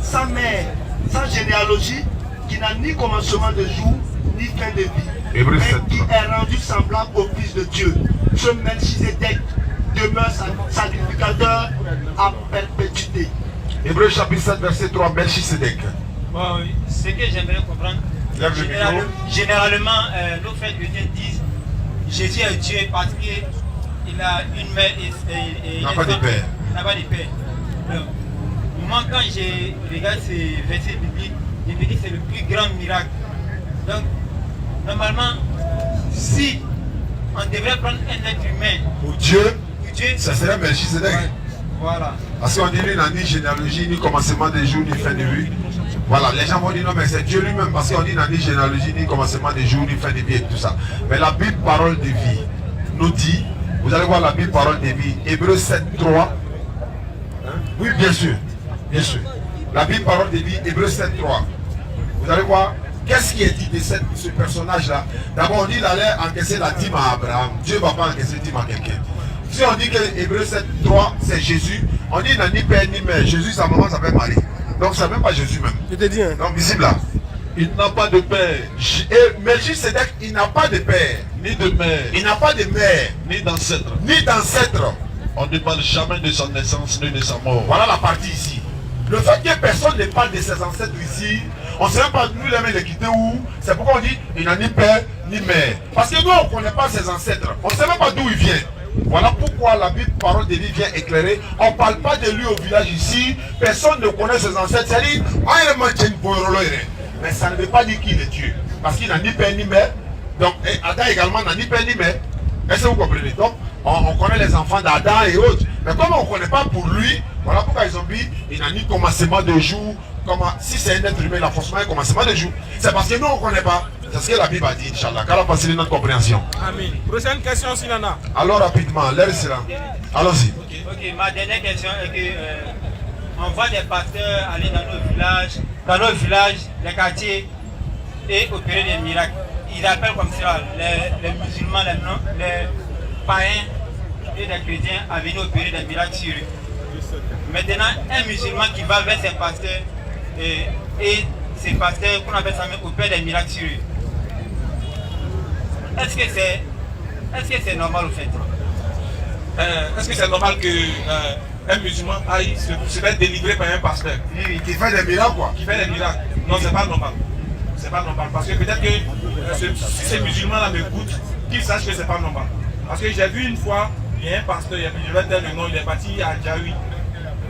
sans mère, sans généalogie, qui n'a ni commencement de jour, ni fin de vie, Hébreux mais 7. qui est rendu semblable au Fils de Dieu. Ce Melchisédek demeure sacrificateur à perpétuité. Hébreux chapitre 7, verset 3, Melchisédek. Bon, ce que j'aimerais comprendre, généralement, nos frères chrétiens disent Jésus est Dieu parce qu'il a une mère et il n'a pas de père. Il n'a pas de père. Donc, moi, quand je regarde ces versets bibliques, je me dis que c'est le plus grand miracle. Donc, normalement, si on devrait prendre un être humain pour Dieu, ça serait Melchisédek. Ouais, voilà. Parce qu'on dit qu'il n'a ni généalogie, ni commencement des jours, ni fin de vie. Voilà, les gens vont dire non, mais c'est Dieu lui-même, parce qu'on dit qu'il n'a ni généalogie, ni commencement des jours, ni fin de vie et tout ça. Mais la Bible, parole de vie, nous dit, vous allez voir la Bible, parole de vie, Hébreux 7, 3. Hein? Oui, bien sûr, bien sûr. La Bible, parole de vie, Hébreux 7, 3. Vous allez voir, qu'est-ce qui est dit de ce personnage-là? D'abord, on dit qu'il allait encaisser la dîme à Abraham. Dieu ne va pas encaisser la dîme à quelqu'un. Si on dit que Hébreux 7, 3, c'est Jésus, on dit qu'il n'a ni père ni mère. Jésus, sa maman s'appelle Marie. Donc, ce n'est même pas Jésus même. Je te dis, hein. Donc, visible là. Il n'a pas de père. Et Melchisédek, il n'a pas de père. Ni de mère. Il n'a pas de mère. Ni d'ancêtre. Ni d'ancêtre. On ne parle jamais de sa naissance ni de sa mort. Voilà la partie ici. Le fait que personne ne parle de ses ancêtres ici, on ne sait même pas nous les mêmes les quitter où. C'est pourquoi on dit il n'a ni père ni mère. Parce que nous on ne connaît pas ses ancêtres. On ne sait même pas d'où il vient. Voilà pourquoi la Bible, parole de vie, vient éclairer. On ne parle pas de lui au village ici. Personne ne connaît ses ancêtres. C'est-à-dire, mais ça ne veut pas dire qu'il est Dieu. Parce qu'il n'a ni père ni mère. Donc, Adam également n'a ni père ni mère. Est-ce que vous comprenez? Donc, on connaît les enfants d'Adam et autres. Mais comme on ne connaît pas pour lui, voilà pourquoi ils ont dit il n'a ni commencement de jour. Si c'est un être humain, il a forcément un commencement de jour. C'est parce que nous, on ne connaît pas. C'est ce que la Bible a dit, Inch'Allah. Car on facilite notre compréhension. Amen. Prochaine question, Sinana. Alors, rapidement, l'air est là. Allons-y. Ok, ma dernière question est que on voit des pasteurs aller dans nos villages, les quartiers, et opérer des miracles. Ils appellent comme ça les musulmans, les païens et les chrétiens à venir opérer des miracles sur eux. Maintenant, un musulman qui va vers ses pasteurs et ces pasteurs, qu'on appelle ça même, opèrent des miracles sur eux. Est-ce que c'est normal au fait? Est-ce que c'est normal qu'un musulman aille se faire délivrer par un pasteur? Oui, qui fait des miracles quoi. Qui fait des miracles. Non, c'est pas normal. C'est pas normal. Parce que peut-être que si ces musulmans-là m'écoutent, qu'ils sachent que c'est pas normal. Parce que j'ai vu une fois, il y a un pasteur, je vais dire le nom, il est parti à Djaoui.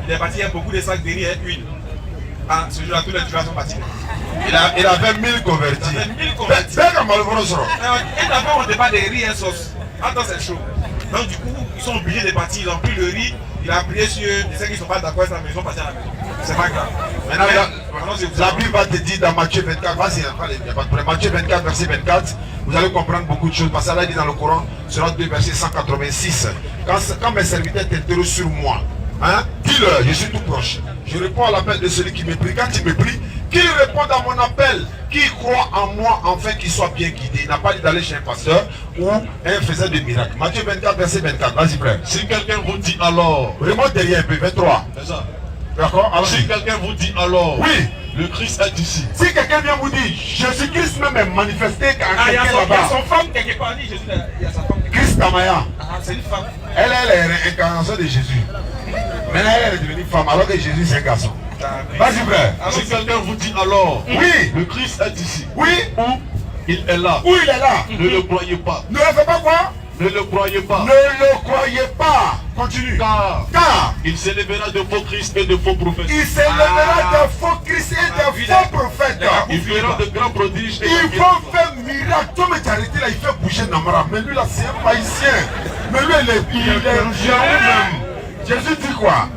Il est parti, il y a beaucoup de sacs de riz et huile. Ah, ce jour-là, tous les tueurs sont partis. Il avait 1000 convertis. Il avait 1000 convertis. Et d'abord, on débat des riz et sauce. Attends, c'est chaud. Donc, du coup, ils sont obligés de partir. Ils ont pris le riz, il a prié sur eux. Ils savent qu'ils ne sont pas d'accord avec ça, mais ils sont partis à la maison. C'est pas grave. Maintenant, la Bible va te dire dans Matthieu 24, vas-y, il n'y a pas de problème. Matthieu 24, verset 24, vous allez comprendre beaucoup de choses. Parce que là, il dit dans le Coran, sur 2 verset 186, quand mes serviteurs t'interrogent sur moi, hein, dis-leur, je suis tout proche. Je réponds à l'appel de celui qui me prie. Quand il me prie, qu'il réponde à mon appel, qu'il croit en moi, afin qu'il soit bien guidé. Il n'a pas dit d'aller chez un pasteur ou un faiseur de miracles. Matthieu 24, verset 24. Vas-y, frère. Si quelqu'un vous dit alors, remonte derrière un peu, 23. C'est ça. D'accord? Alors, si quelqu'un vous dit alors, oui, le Christ est ici. Si quelqu'un vient vous dire, Jésus-Christ même est manifesté quand quelqu'un là-bas. Il y a son femme quelque part, dit Jésus, il y a sa femme. Christ Tamaya. C'est une femme. Elle est la réincarnation de Jésus. Maintenant, elle est devenue femme alors que Jésus c'est un garçon. Vas-y, frère. Si quelqu'un vous dit alors, oui, le Christ est ici. Oui. Où il est là. Où il est là. Ne le croyez pas. Ne le faites pas quoi? Ne le croyez pas. Ne le croyez pas. Continue. Car il s'élèvera de faux Christ et de faux prophètes. Il s'élèvera de faux Christ et de faux prophètes. Il fera de grands prodiges. Il faut faire miracle. Toi, mais tu as arrêté là, il fait bouger Namara. Mais lui là, c'est un païsien. Mais lui, il est Jéhovah même. Jésus dit quoi?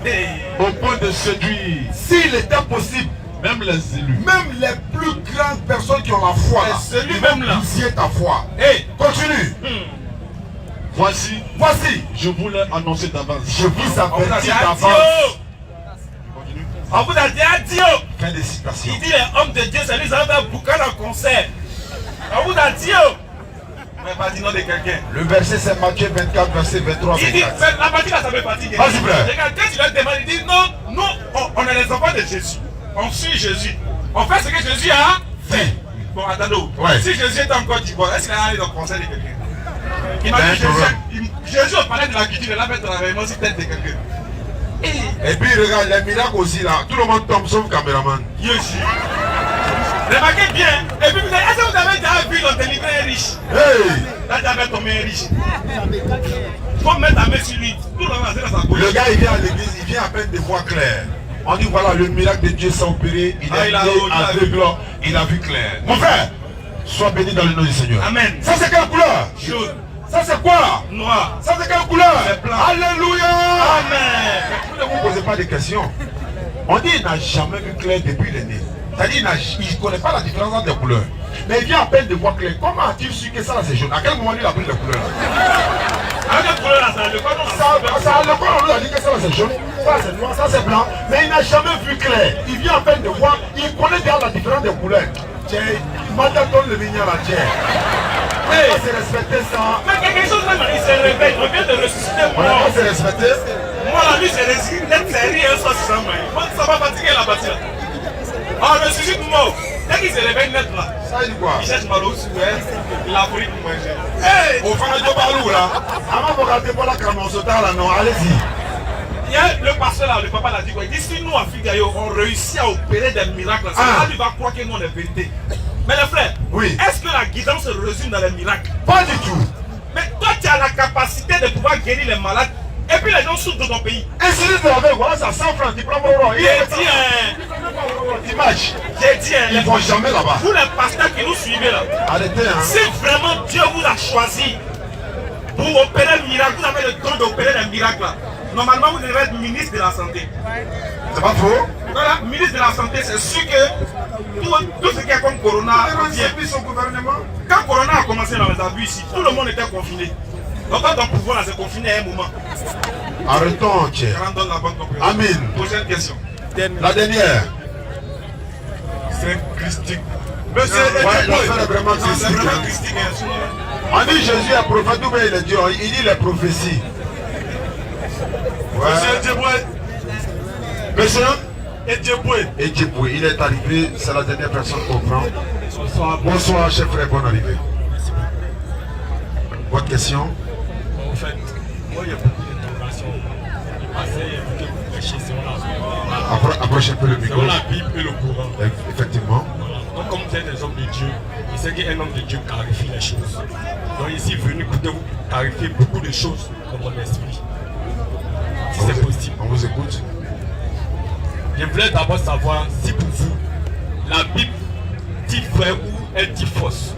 Au point de séduire. S'il était possible, même les élus, même les plus grandes personnes qui ont la foi, là, celui même là, bousiller ta foi. Hey, continue. Voici, je voulais annoncer d'avance. Je vous avertis d'avance. On vous a dit adieu. Fin de citation. Il dit les hommes de Dieu, c'est lui qui va faire boucan en concert. On vous a dit mais pas dit nom de quelqu'un. Le verset c'est Matthieu 24, verset 23. Il dit, la partie là, ça fait partie de Vas-y, frère. Regarde, quand tu leur demandes, il dit non, nous, on est les enfants de Jésus. On suit Jésus. On fait ce que Jésus a Bon, attendez. Ouais. Si Jésus était en Côte d'Ivoire, est-ce qu'il allait dans le conseil de quelqu'un? Imagine Jésus au palais de la culture, il a fait travailler sur tête de quelqu'un. Et puis regarde, les miracles aussi là, tout le monde tombe sauf le caméraman. Yoshi. Remarquez bien. Et puis est-ce que vous avez déjà vu l'on délivrer un riche? Hey! Là, tu avais tombé un riche. Il faut mettre la main sur lui. Tout le monde a dans sa bouche. Le gars il vient à l'église, il vient à peine de voir clair. On dit voilà, le miracle de Dieu s'est opéré, il a été aveugle, il a vu clair. Mon frère, sois béni dans le nom du Seigneur. Amen. Ça c'est quelle couleur? Jaune. Ça c'est quoi? Noir. Ça c'est quelle couleur? C'est blanc. Alléluia. Amen. Vous ne vous posez pas de questions. On dit qu'il n'a jamais vu clair depuis le nez. C'est-à-dire qu'il ne connaît pas la différence entre les couleurs. Mais il vient à peine de voir clair. Comment a-t-il su que ça c'est jaune? À quel moment il a pris les couleurs? À quelle couleur là? Ça le corps on lui a dit que ça c'est jaune, ça c'est noir, ça c'est blanc. Mais il n'a jamais vu clair. Il vient à peine de voir. Il connaît déjà la différence des couleurs. Tiens, Mataton le vignard là, tiens. On va se respecter ça. Mais quelque chose même, il se réveille. On vient de ressusciter On moi. va se respecter. Moi la vie c'est ressuscité. Net série un soir sur ça va fatiguer la bâtisse. On ressuscite mort. Dès qu'il se réveille net là. Ça dit quoi? Il cherche Malo sous elle. Il a voulu pour manger. Hey! Au fond de Jobalou là. Avant de regarder pour la Cramonsota là, non, allez-y. Il y a le pasteur là, le papa l'a dit quoi? Il dit si nous, Afrique d'ailleurs, on réussit à opérer des miracles, ça il va croire que nous on est vérité. Mais les frères, oui. Est-ce que la guidance se résume dans les miracles? Pas du tout. Mais toi, tu as la capacité de pouvoir guérir les malades et puis les gens souffrent dans ton pays. Et si tu l'avais, voilà, ça 100 francs, tu prends mon roi. J'ai dit, Image. J'ai dit, ils vont jamais là-bas. Vous les pasteurs qui nous suivez là, arrêtez, hein. Si vraiment Dieu vous a choisi pour opérer le miracle, vous avez le don d'opérer les miracles là. Normalement, vous devez être ministre de la santé. C'est pas faux? Voilà, ministre de la santé, c'est sûr que tout ce qui est comme Corona. Son gouvernement. Quand Corona a commencé, on les a vus ici, tout le monde était confiné. Donc, quand ton pouvoir s'est confiné à un moment. Arrêtons, ok. Amen. Prochaine question. La dernière. C'est christique. Monsieur, l'affaire est vraiment christique. On dit Jésus est prophète, ou bien il est Dieu. Il dit les prophéties. Monsieur Edjeboué, il est arrivé, c'est la dernière personne qu'on prend. Bonsoir, chef frère, bonne arrivée. Votre question? En fait, moi il y a beaucoup d'interrogations. Approchez un peu le micro. Selon la Bible et le Coran. Effectivement. Donc comme vous êtes des hommes de Dieu, il sait qu'un homme de Dieu clarifie les choses. Donc ici venu pour vous clarifier beaucoup de choses dans mon esprit. Si c'est possible. On vous écoute. Je voulais d'abord savoir si pour vous, la Bible dit vrai ou elle dit fausse.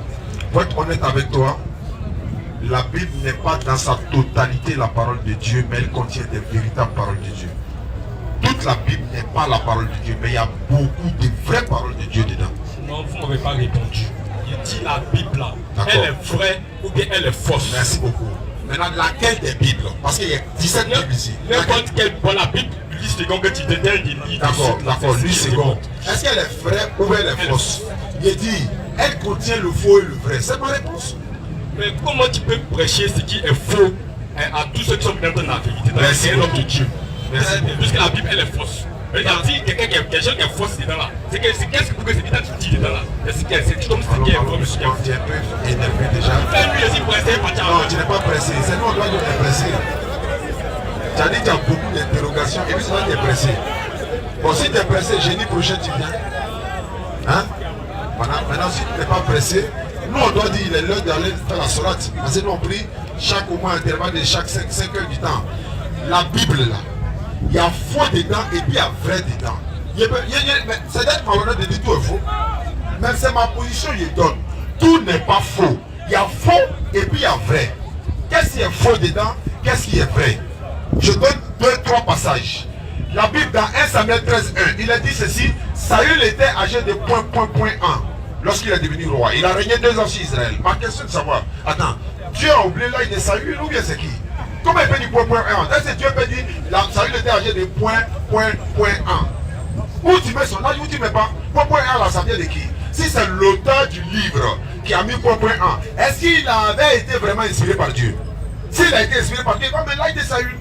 Pour être honnête avec toi, la Bible n'est pas dans sa totalité la parole de Dieu, mais elle contient des véritables paroles de Dieu. Toute la Bible n'est pas la parole de Dieu, mais il y a beaucoup de vraies paroles de Dieu dedans. Non, vous ne m'avez pas répondu. Il dit la Bible là, elle est vraie ou bien elle est fausse. Merci beaucoup. Maintenant, laquelle des Bibles? Parce qu'il y a 17 Bibles ici. N'importe quelle, bon, la Bible, 10 secondes que tu te dis. D'accord, 10 secondes. Est-ce qu'elle est vraie ou elle est fausse? Il dit, elle contient le faux et le vrai. C'est ma réponse. Mais comment tu peux prêcher ce qui est faux à tous ceux qui sont dans la vérité? Merci. C'est un homme de Dieu. Puisque la Bible, elle est fausse. Regarde, si quelqu'un qui est fausse dedans là, c'est qu'est-ce que c'est que tu dis dedans là? C'est comme ce qui est vrai, monsieur. Tu es un peu énervé déjà. Fais-lui aussi pour essayer de partir. Non, tu n'es pas pressé. C'est nous, on doit être pressé. Tu as dit que tu as beaucoup d'interrogations et puis tu dois être pressé. Bon, si tu es pressé, jeudi prochain, tu viens. Hein? Voilà. Maintenant, si tu n'es pas pressé, nous, on doit dire il est l'heure d'aller faire la sourate. Parce que nous, on prie chaque au moins intervalle de chaque 5 heures du temps. La Bible, là, il y a faux dedans et puis il y a vrai dedans. C'est d'être malhonnête de dire tout est faux. Même c'est ma position, je donne. Tout n'est pas faux. Il y a faux et puis il y a vrai. Qu'est-ce qui est faux dedans? Qu'est-ce qui est vrai? Je donne 2-3 passages. La Bible dans 1 Samuel 13:1, il a dit ceci: Saül était âgé de point 1 lorsqu'il est devenu roi. Il a régné 2 ans sur Israël. Ma question est de savoir, attends, Dieu a oublié l'âge de Saül ou bien c'est qui? Comment il peut dire point 1? Est-ce que Dieu peut dire Saül était âgé de point 1? Où tu mets son âge, où tu mets pas? Point 1 là, ça vient de qui? Si c'est l'auteur du livre qui a mis point 1, est-ce qu'il avait été vraiment inspiré par Dieu? S'il a été inspiré par Dieu, il va mettre l'âge de Saül.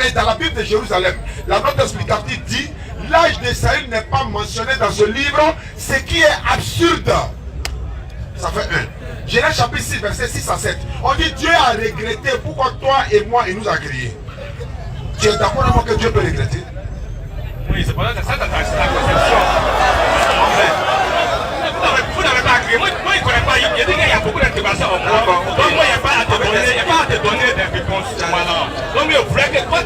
Et dans la Bible de Jérusalem, la note explicative dit l'âge de Saül n'est pas mentionné dans ce livre, ce qui est absurde. Ça fait 1. Genèse chapitre 6, verset 6 à 7. On dit Dieu a regretté pourquoi toi et moi il nous a créés. Tu es d'accord avec moi que Dieu peut regretter? Oui, c'est pour ça que ça, c'est la conception. En fait. Non, mais vous n'avez pas créé. Moi, je ne connais pas. Il y a beaucoup d'interventions au monde. Donc, moi, il n'y a pas à te donner des réponses. Voilà. Donc, il faudrait que toi,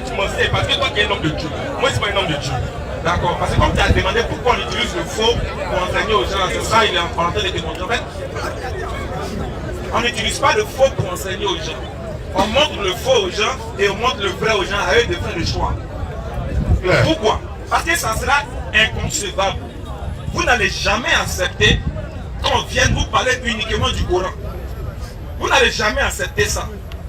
tu me sais, parce que toi, tu es un homme de Dieu. Moi, je ne suis pas un homme de Dieu. D'accord. Parce que comme tu as demandé pourquoi on utilise le faux pour enseigner aux gens, c'est ça, il est en train de te montrer. En fait, on n'utilise pas le faux pour enseigner aux gens. On montre le faux aux gens et on montre le vrai aux gens à eux de faire le choix. Pourquoi? Parce que ça sera inconcevable. Vous n'allez jamais accepter qu'on vienne vous parler uniquement du Coran. Vous n'allez jamais accepter ça.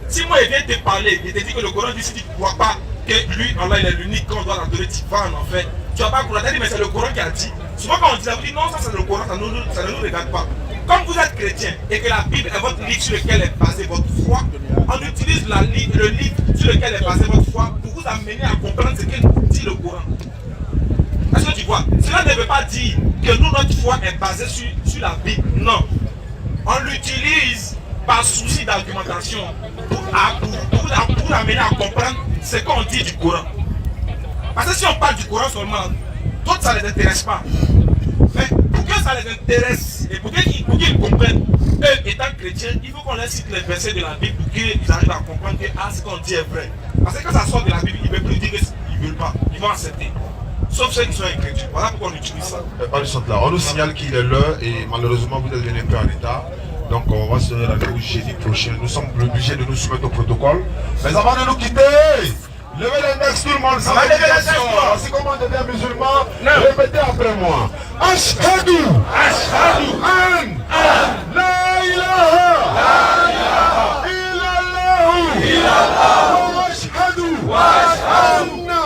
Si moi je viens te parler et te dire que le Coran dit si tu ne crois pas que lui, Allah, il est l'unique, qu'on doit l'adorer, tu vas en fait. Tu vas pas croire, mais c'est le Coran qui a dit. Souvent quand on dit ça, vous dites non, ça c'est le Coran, ça ne nous regarde pas. Comme vous êtes chrétien et que la Bible est votre livre sur lequel est basée votre foi, on utilise le livre sur lequel est basée votre foi pour vous amener à comprendre ce que dit le Coran. Est-ce que tu vois? Cela ne veut pas dire que nous, notre foi est basée sur la Bible. Non. On l'utilise par souci d'argumentation pour amener à comprendre ce qu'on dit du Coran. Parce que si on parle du Coran seulement, d'autres ça ne les intéresse pas. Mais pour que ça les intéresse et pour qu'ils comprennent, eux étant chrétiens, il faut qu'on leur cite les versets de la Bible pour qu'ils arrivent à comprendre que ce qu'on dit est vrai. Parce que quand ça sort de la Bible, ils ne veulent plus dire qu'ils ne veulent pas. Ils vont accepter. Sauf ceux qui sont incrédules. Voilà pourquoi on utilise ça. On nous signale qu'il est l'heure et malheureusement vous êtes venu un peu en retard. Donc on va se donner rendez-vous jeudi prochain. Nous sommes obligés de nous soumettre au protocole. Mais avant de nous quitter, levez l'index tout le monde. Ça va lever l'index. Voici comment on devient musulman. Répétez après moi. Ashhadu. Ashhadu. An. La ilaha. Illallah. Illallah. Wa ashhadu. Wa ashhadu. Anna.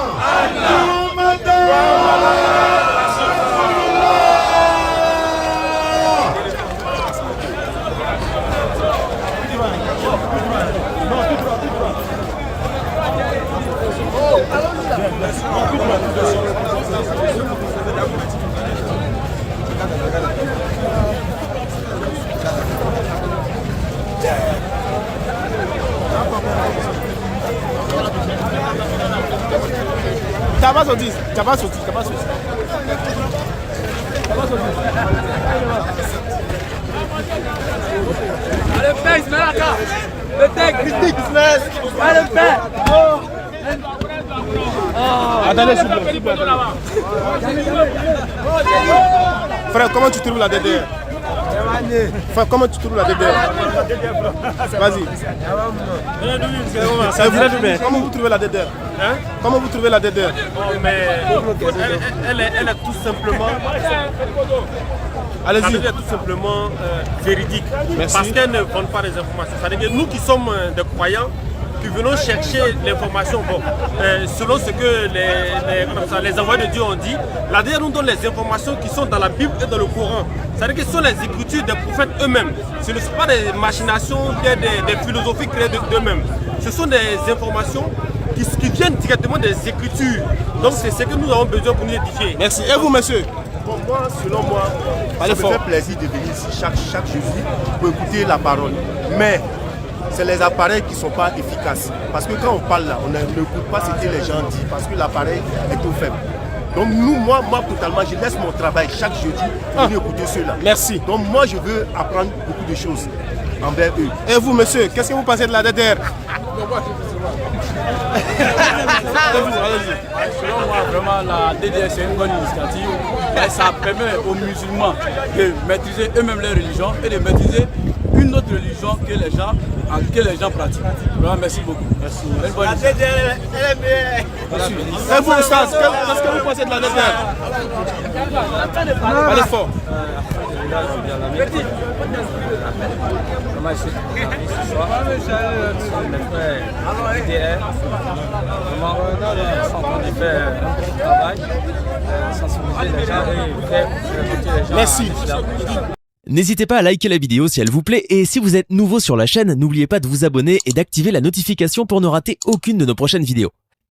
Allez, fais, il se met là, le tech, critique, business. Allez, fais. Attendez, s'il vous plaît. Frère, comment tu trouves la DDR? Frère, comment tu trouves la DDR? Vas-y. Comment vous trouvez la DDR? Comment vous trouvez la DDR? Elle est tout simplement... Allez-y. Elle est tout simplement véridique. Merci. Parce qu'elle ne vend pas les informations. C'est-à-dire que nous qui sommes des croyants, qui venons chercher l'information, selon ce que les envoyés de Dieu ont dit, la DDR nous donne les informations qui sont dans la Bible et dans le Coran. C'est-à-dire que ce sont les écritures des prophètes eux-mêmes. Ce ne sont pas des machinations, des philosophies créées d'eux-mêmes. Ce sont des informations qui viennent directement des écritures. Donc c'est ce que nous avons besoin pour nous édifier. Merci. Et vous, monsieur? Bon, moi, selon moi, ça me fait plaisir de venir ici chaque jeudi pour écouter la parole. Mais c'est les appareils qui ne sont pas efficaces. Parce que quand on parle là, on n'écoute pas ce que les gens disent parce que l'appareil est trop faible. Donc moi totalement, je laisse mon travail chaque jeudi pour venir écouter ceux-là. Merci. Donc moi, je veux apprendre beaucoup de choses envers eux. Et vous, monsieur, qu'est-ce que vous pensez de la DDR? Selon moi, vraiment, la DDR, c'est une bonne initiative. Et ça permet aux musulmans de maîtriser eux-mêmes leur religion et de maîtriser une autre religion que les gens pratiquent. Vraiment, merci beaucoup. Merci. La DDR, elle est meilleure. Et vous, Ustaz, qu'est-ce que vous pensez de la DDR? Allez fort. Merci. N'hésitez pas à liker la vidéo si elle vous plaît et si vous êtes nouveau sur la chaîne, n'oubliez pas de vous abonner et d'activer la notification pour ne rater aucune de nos prochaines vidéos.